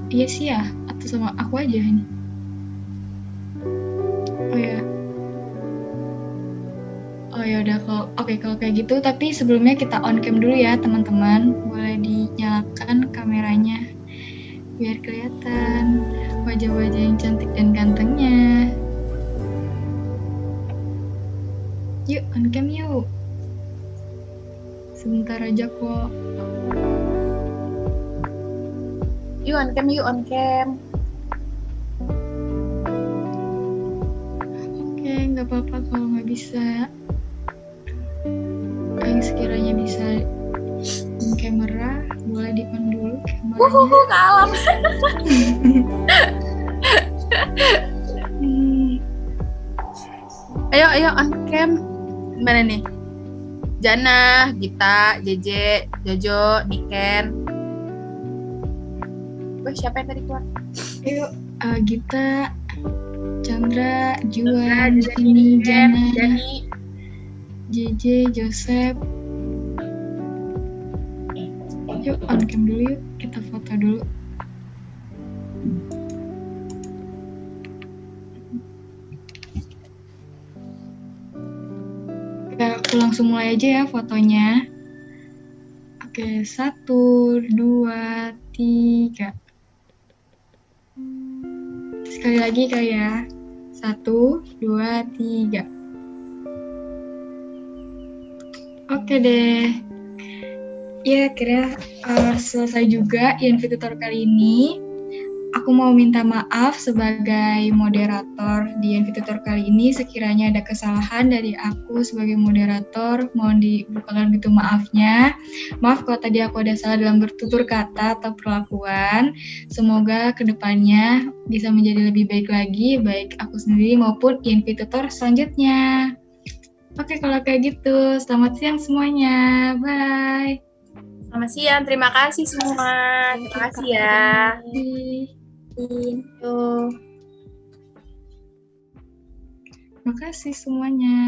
sih ya, atau sama aku aja ini. Oh ya udah, kalau kayak gitu, tapi sebelumnya kita on cam dulu ya teman-teman. Boleh dinyalakan kameranya biar kelihatan wajah-wajah yang cantik dan gantengnya. Yuk, on cam yuk. Sebentar aja kok. Yuk on cam. Oke, nggak apa-apa kalau nggak bisa. yang sekiranya bisa on camera, boleh di on dulu kameranya. Kalam. Ayo on cam. Gimana nih? Jana, Gita, JJ, Jojo, Niken. Siapa yang tadi keluar? Ayo, Gita, Chandra, Juan, Jani, Jana, Jani. JJ, Joseph. Yuk on cam dulu yuk, kita foto dulu. Oke, aku langsung mulai aja ya fotonya. Oke, 1, 2, 3. Sekali lagi kali ya. 1, 2, 3. Oke deh. Ya, kira selesai juga INV tutor kali ini. Aku mau minta maaf sebagai moderator di INV tutor kali ini. Sekiranya ada kesalahan dari aku sebagai moderator, mohon dibukakan pintu maafnya. Maaf kalau tadi aku ada salah dalam bertutur kata atau perlakuan. Semoga kedepannya bisa menjadi lebih baik lagi, baik aku sendiri maupun INV tutor selanjutnya. Oke, kalau kayak gitu, selamat siang semuanya. Bye. Selamat siang, terima kasih semua. Terima kasih ya. Terima kasih semuanya.